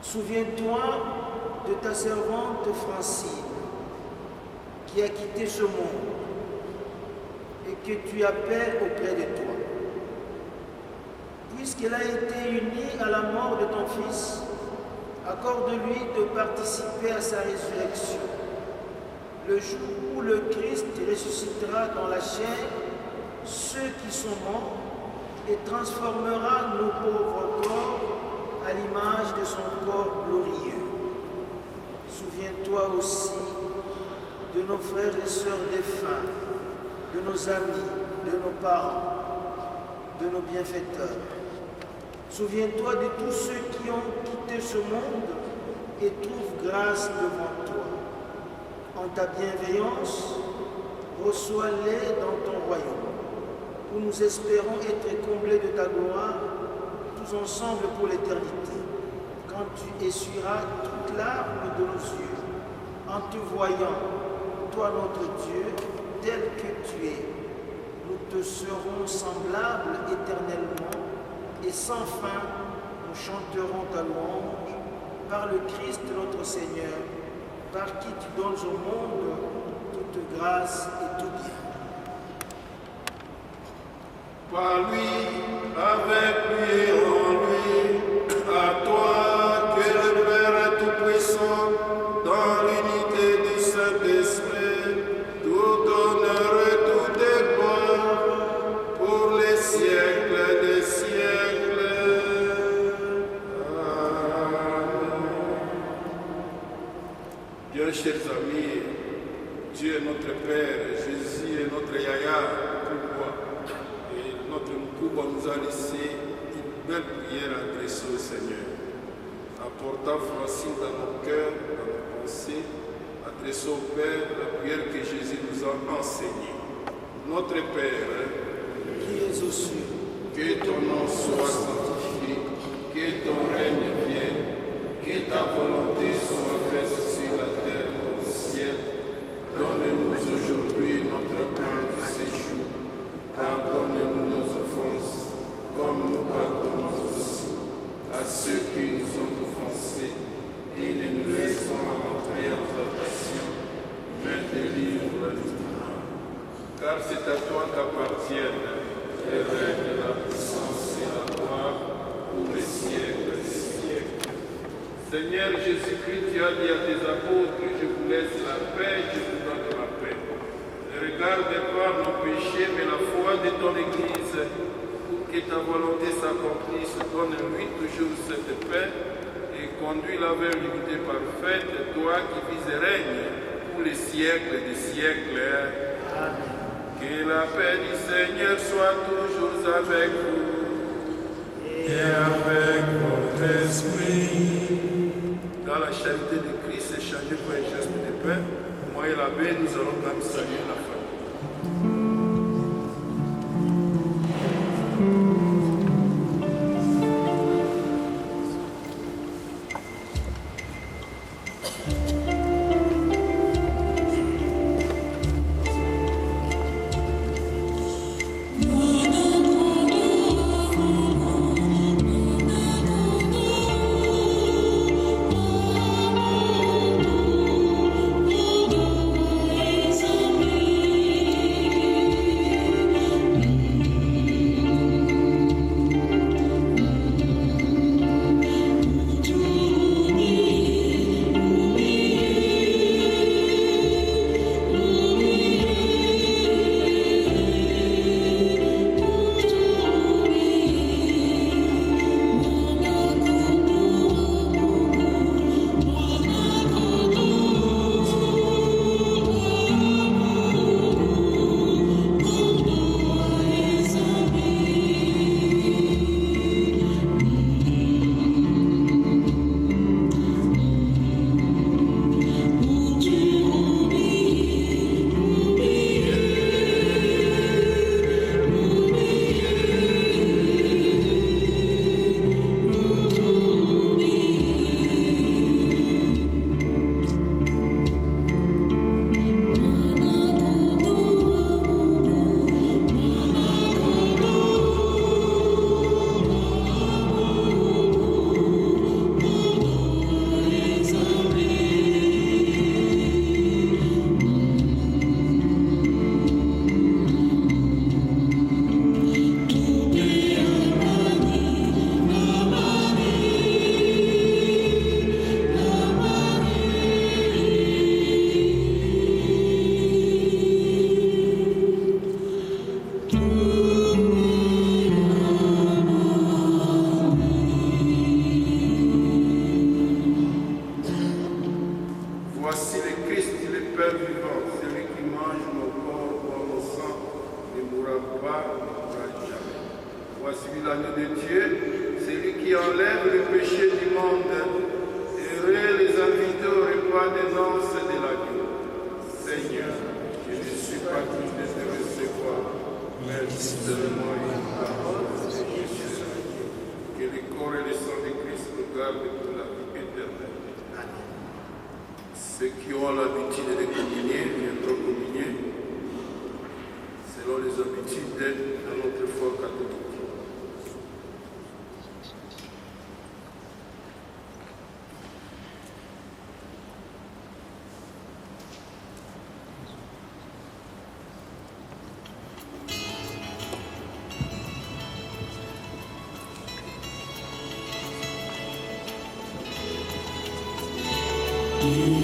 Souviens-toi de ta servante Francine, qui a quitté ce monde et que tu appelles auprès de toi. Puisqu'elle a été unie à la mort de ton Fils, accorde-lui de participer à sa résurrection. Le jour où le Christ ressuscitera dans la chair ceux qui sont morts et transformera nos pauvres corps à l'image de son corps glorieux. Souviens-toi aussi de nos frères et sœurs défunts, de nos amis, de nos parents, de nos bienfaiteurs. Souviens-toi de tous ceux qui ont quitté ce monde et trouvent grâce devant toi. En ta bienveillance, reçois-les dans ton royaume, où nous espérons être comblés de ta gloire, tous ensemble pour l'éternité, quand tu essuieras toute larme de nos yeux, en te voyant, toi notre Dieu, tel que tu es. Nous te serons semblables éternellement, et sans fin, nous chanterons ta louange par le Christ notre Seigneur, par qui tu donnes au monde toute grâce et tout bien. Par lui, avec lui et en lui, à toi que le Père Tout-Puissant, dans l'unité du Saint-Esprit, tout honneur et toute gloire, pour les siècles des siècles. Amen. Bien, chers amis, Dieu est notre Père, Jésus est notre Yaya. Notre Mkouba nous a laissé une belle prière adressée au Seigneur. Apportant Francine dans nos cœurs, dans nos pensées, adressons au Père la prière que Jésus nous a enseignée. Notre Père, qui es aux cieux, que ton nom soit sanctifié, que ton règne vienne, que ta volonté soit faite sur la terre comme au ciel. Donne-nous aujourd'hui notre pain de ce jour. Pardonne-nous nos offenses, comme nous pardonnons aussi à ceux qui nous ont offensés, et ne nous laisse pas entrer en tentation, mais délivre-nous du mal. Car c'est à toi qu'appartiennent le règne, la puissance et la gloire pour les siècles des siècles. Seigneur Jésus-Christ, tu as dit à tes apôtres, je vous laisse la paix, je vous donne la paix. Ne regarde pas nos péchés, mais la foi de ton Église, pour que ta volonté s'accomplisse, donne-lui toujours cette paix et conduis-la vers l'unité parfaite, toi qui vis et règnes pour les siècles des siècles. Amen. Que la paix du Seigneur soit toujours avec vous et avec votre esprit. Dans la charité de Christ, échangé pour un geste de paix, moi et l'abbé, nous allons quand même saluer la famille. Ceux qui ont l'habitude de communier viendront communier selon les habitudes de notre foi catholique. Hola.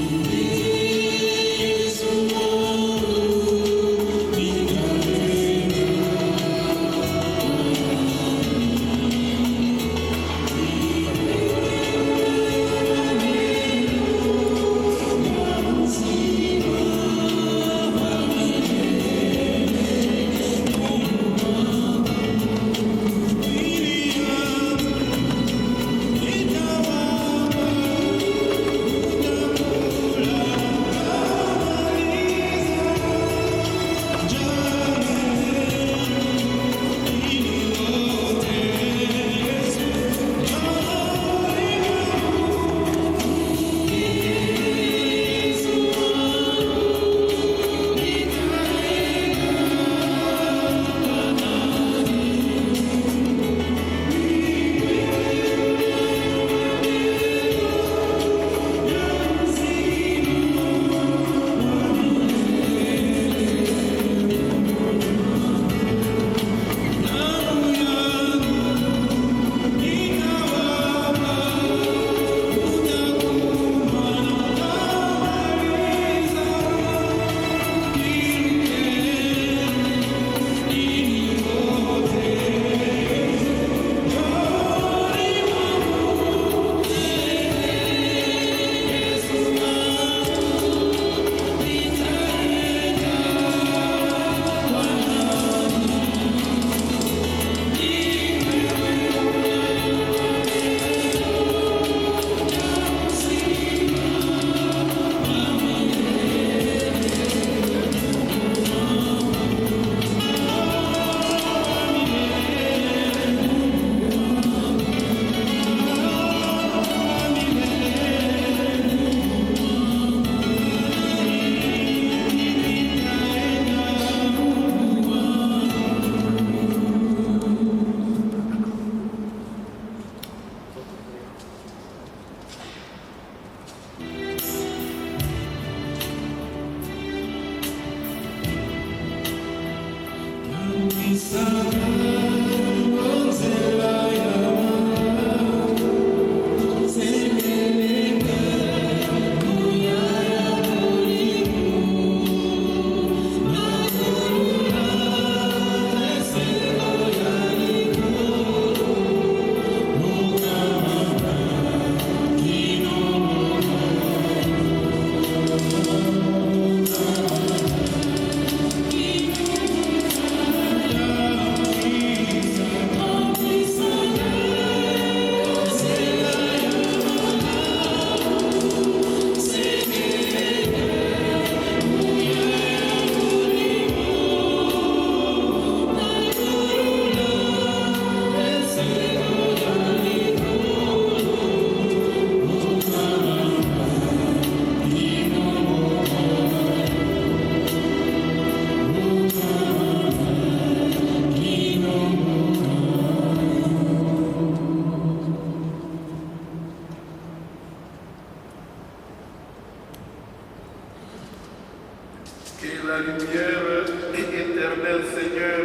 la lumière éternelle, Seigneur,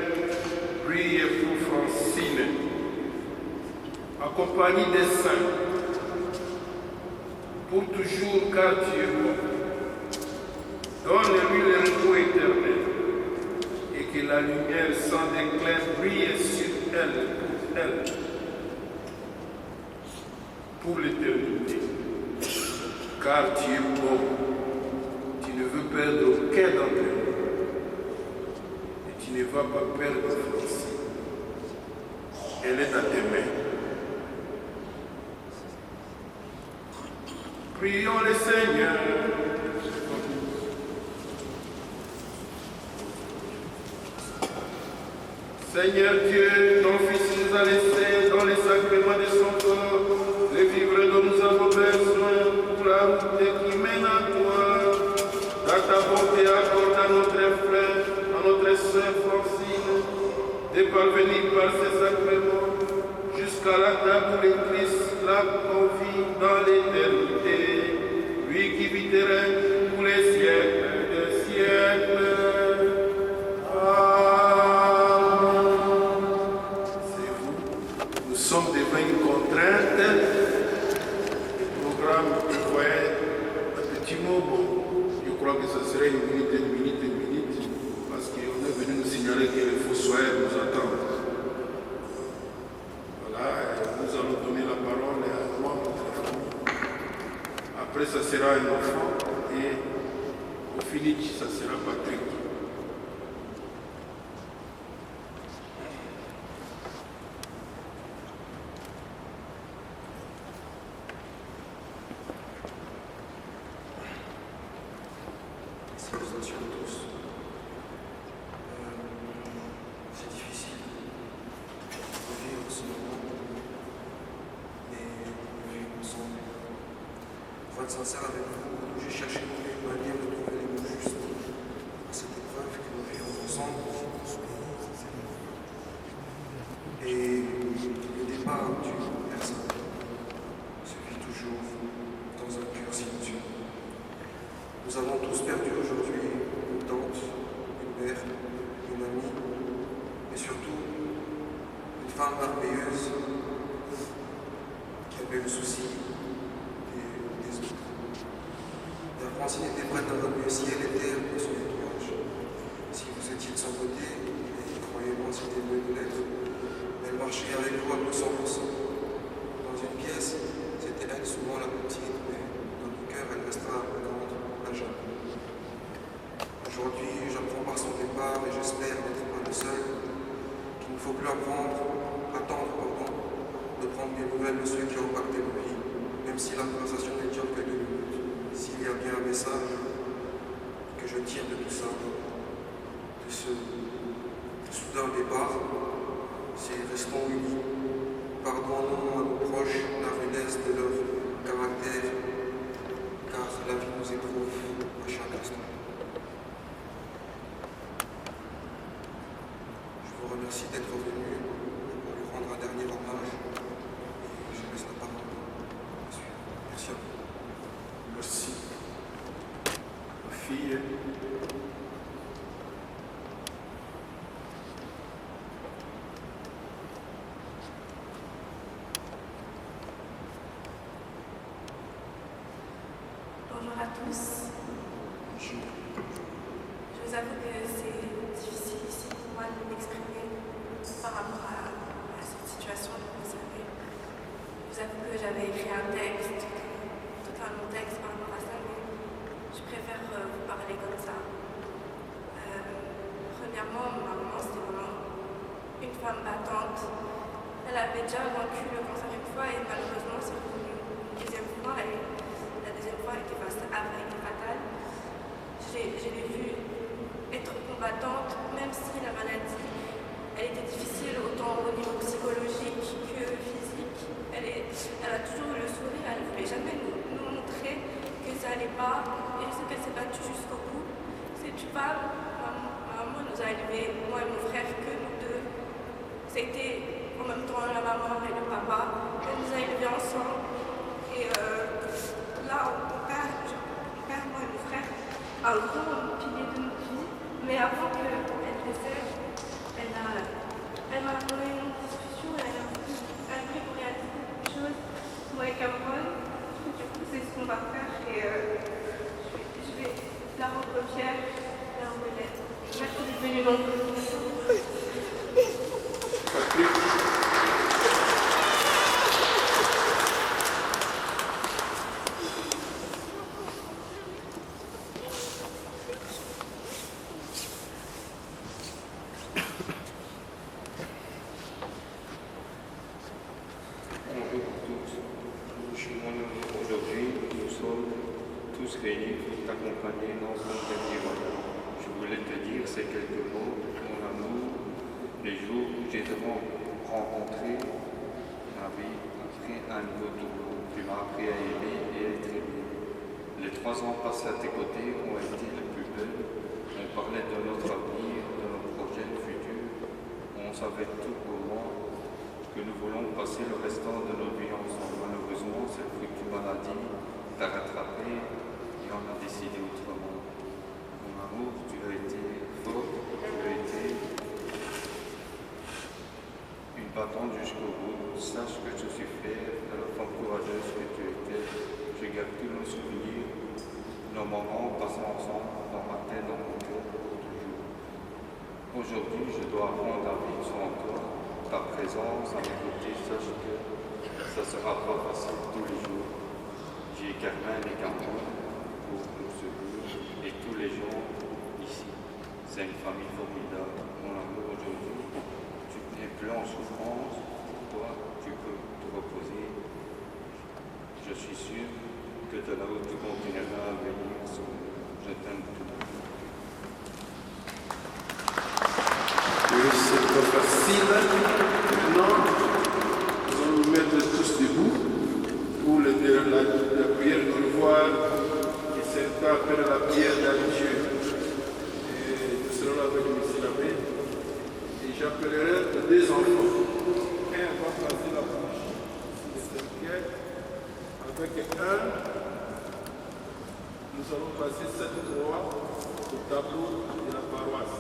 brille pour Francine, accompagnée des saints, pour toujours, car tu es bon. Donne-lui le repos éternel, et que la lumière sans éclair brille sur elle, pour l'éternité. Car tu es bon, tu ne veux perdre aucun d'entre eux, et tu ne vas pas perdre Francine. Elle est à tes mains. Prions le Seigneur. Seigneur Dieu, ton Fils nous a laissé dans les sacrements de son corps les vivres dont nous avons besoin pour la route qui mène à toi. Dans ta bonté, accorde à notre frère, à notre sœur Francine, de parvenir par ces sacrements jusqu'à la table où le Christ la convie dans l'éternité, lui qui vit et règne pour les siècles des siècles. Nous sommes devant une contrainte. Le programme prévoyait un petit mot. Bon, je crois que ce serait une minute, parce qu'on est venu nous signaler que les fossoyeurs nous attendent. Voilà, nous allons donner la parole à moi, mon téléphone. Après, ça sera un enfant, et au finish, ça sera Patrick. C'est difficile de vivre ce moment, mais on vit ensemble. Pour être sincère avec vous, j'ai cherché une manière de trouver les mots justes à cette épreuve que nous vivons ensemble. Et le départ d'une personne se vit toujours dans un cœur silencieux. Nous avons tous perdu aujourd'hui une tante, une mère, une amie, mais surtout une femme merveilleuse qui avait le souci des autres. La Francine était prête à remuer ciel et terre pour son entourage. Si vous étiez de son côté, et croyez-moi, c'était mieux de l'être, elle marchait avec vous à 200%. Dans une pièce, c'était elle souvent la petite, mais dans le cœur, elle restera grande à jamais. Aujourd'hui, j'apprends par son départ, et j'espère n'être pas le seul, qu'il ne faut plus attendre, de prendre des nouvelles de ceux qui ont impacté nos vies, même si la conversation ne dure que 2 minutes. S'il y a bien un message que je tire de tout ça, de ce soudain départ, c'est restons unis. Pardonnons à nos proches la rudesse de leur caractère, car la vie nous éprouve à chaque instant. Je vous remercie d'être venu pour lui rendre un dernier hommage et je laisse la parole. Merci à vous. Merci. Ma fille. Bonjour à tous. Je vous avoue que c'est difficile ici pour moi de m'exprimer par rapport à cette situation, vous savez. Je vous avoue que j'avais écrit un texte, tout un long texte par rapport à ça, mais je préfère vous parler comme ça. Premièrement, ma maman, c'était vraiment une femme battante. Elle avait déjà vaincu le cancer une fois et malheureusement, c'est revenu une deuxième fois. Et la deuxième fois, elle était fatale. Je l'ai vue être combattante, même si la maladie, elle était difficile autant au niveau psychologique que physique. Elle a toujours eu le sourire, elle ne voulait jamais nous montrer que ça n'allait pas. Et je sais qu'elle s'est battue jusqu'au bout. C'est une femme, maman nous a élevés, moi et mon frère, que nous deux. C'était en même temps la maman et le papa. Elle nous a élevés ensemble. Et là, mon père, moi et mon frère, un grand pilier de notre vie. Ouais, Cameron, du coup, c'est ce qu'on va faire et je vais la rendre fière, la rendre belle. Merci d'être venu nombreux. Aujourd'hui, nous sommes tous réunis pour t'accompagner dans ton dernier voyage. Je voulais te dire ces quelques mots, mon amour, les jours où j'ai rencontré ma vie après un nouveau tournant. Tu m'as appris à aimer et à être aimé. Les 3 ans passés à tes côtés ont été les plus belles. On parlait de notre avenir, de nos projets futurs. On savait tout pour moi que nous voulons passer le restant de notre vie ensemble. Malheureusement, cette fructue maladie t'a rattrapé et on a décidé autrement. Mon amour, tu as été fort, tu as été une battante jusqu'au bout. Sache que je suis fier de la femme courageuse que tu étais. Je garde tous nos souvenirs, nos moments passés ensemble dans ma tête, dans mon cœur pour toujours. Aujourd'hui, je dois rendre la vie sans toi. Ta présence à mes côtés, sache que ça ne sera pas facile tous les jours. J'ai Carmen et Cameron pour nous secourir et tous les gens ici. C'est une famille formidable. Mon amour, aujourd'hui, tu n'es plus en souffrance. Toi, tu peux te reposer. Je suis sûr que de là où tu continueras à venir, je t'aime tout. Oui, c'est pas facile. Maintenant, nous allons nous mettre tous debout pour la prière de revoir et c'est après la prière d'adieu. Et nous serons là avec M. l'abbé et j'appellerai 2 enfants. Un va passer la bouche de Saint-Pierre avec un. Nous allons passer cette croix au tableau de la paroisse.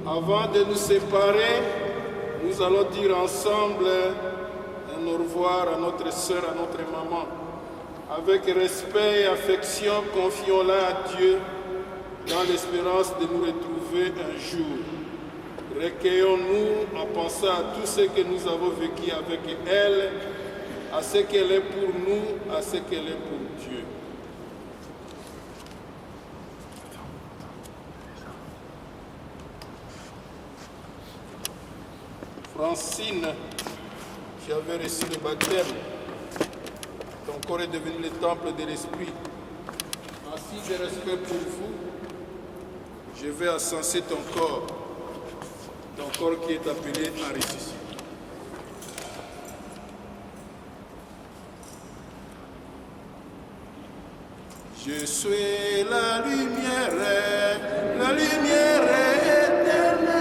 Avant de nous séparer, nous allons dire ensemble un au revoir à notre sœur, à notre maman. Avec respect et affection, confions-la à Dieu dans l'espérance de nous retrouver un jour. Recueillons-nous en pensant à tout ce que nous avons vécu avec elle, à ce qu'elle est pour nous, à ce qu'elle est pour Dieu. Francine, tu avais reçu le baptême. Ton corps est devenu le temple de l'Esprit. Ainsi de respect pour vous, je vais ascenser ton corps qui est appelé à ressusciter. Je suis la lumière éternelle.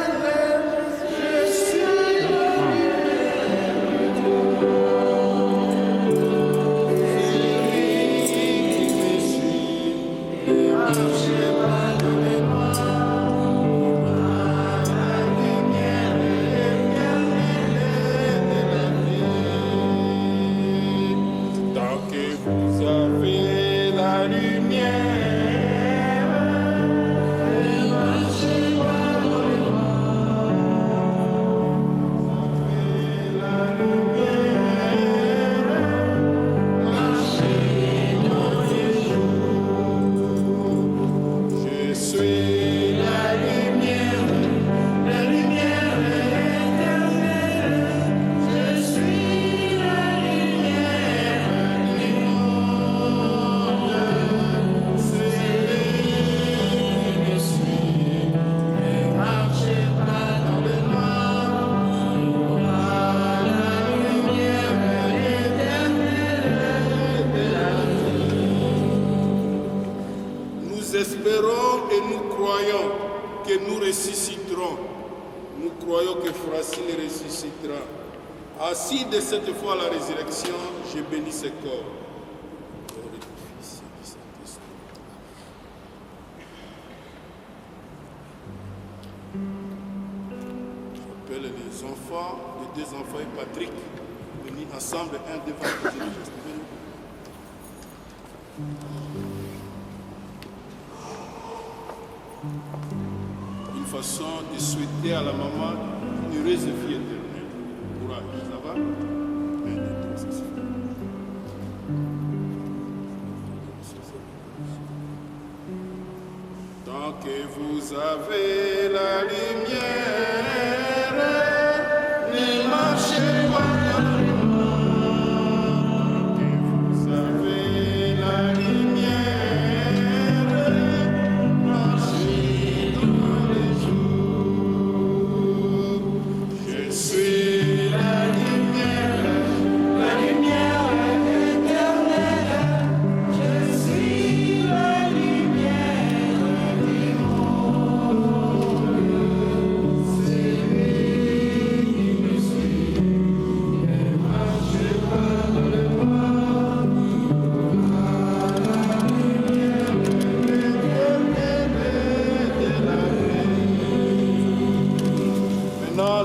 Je suis Lumière, croyons que nous ressusciterons. Nous croyons que Francine ressuscitera. Assis de cette fois à la résurrection, je bénis ce corps. J'appelle les enfants, les deux enfants et Patrick, venir ensemble, un devant l'autre. Une façon de souhaiter à la maman une heureuse vie éternelle. Courage, ça va? Tant que vous avez la lumière, ne marchez pas.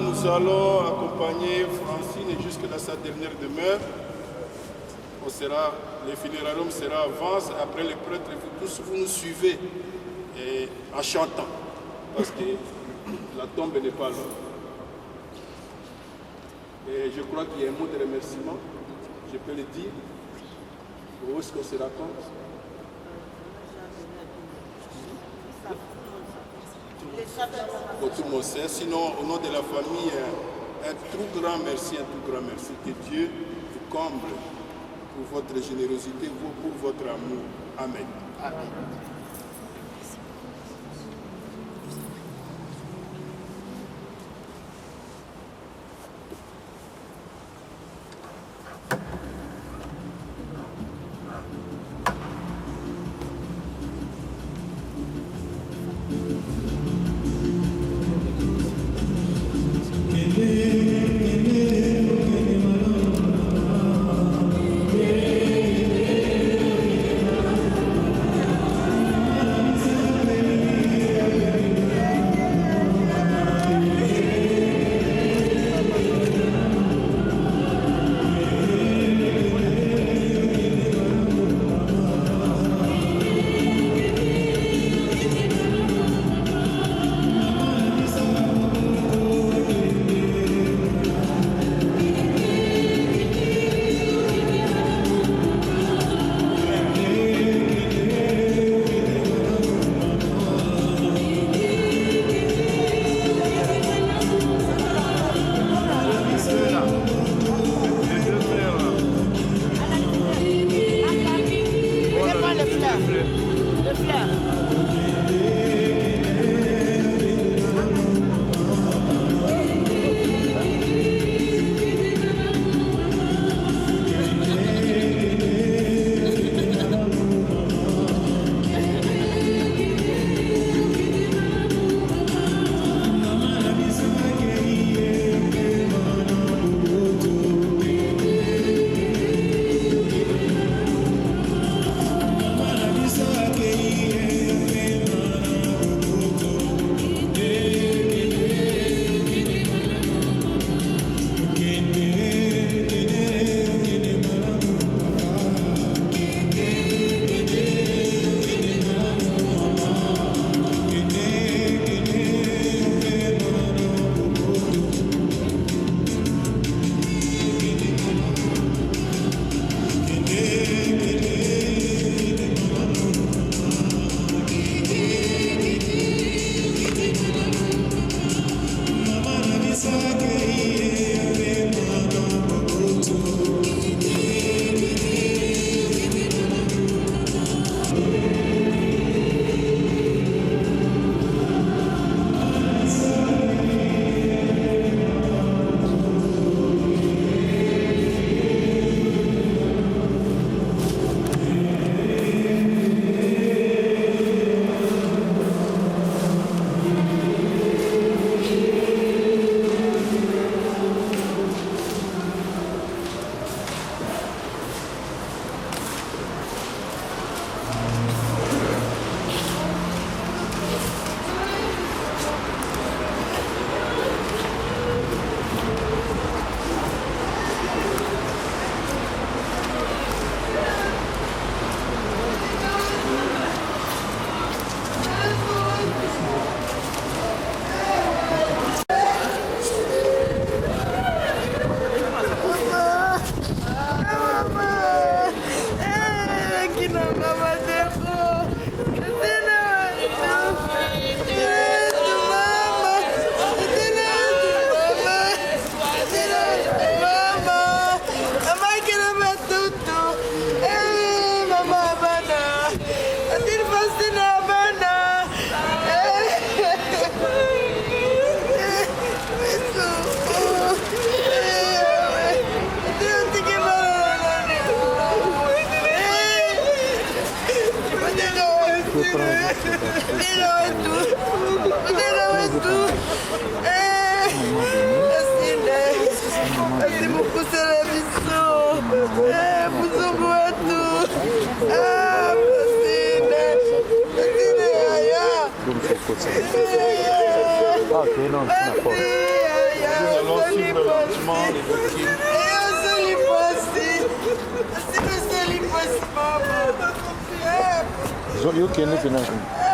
Nous allons accompagner Francine jusqu'à sa dernière demeure. Le funérarium sera avant, après les prêtres, vous tous vous nous suivez en chantant, parce que la tombe n'est pas là. Et je crois qu'il y a un mot de remerciement, je peux le dire. Où est-ce qu'on se raconte? Pour tout mon sein. Sinon, au nom de la famille, un tout grand merci. Que Dieu vous comble pour votre générosité, pour votre amour. Amen. Amen. Merci beaucoup, c'est la mission. Vous en voyez tout. Yo kende pena.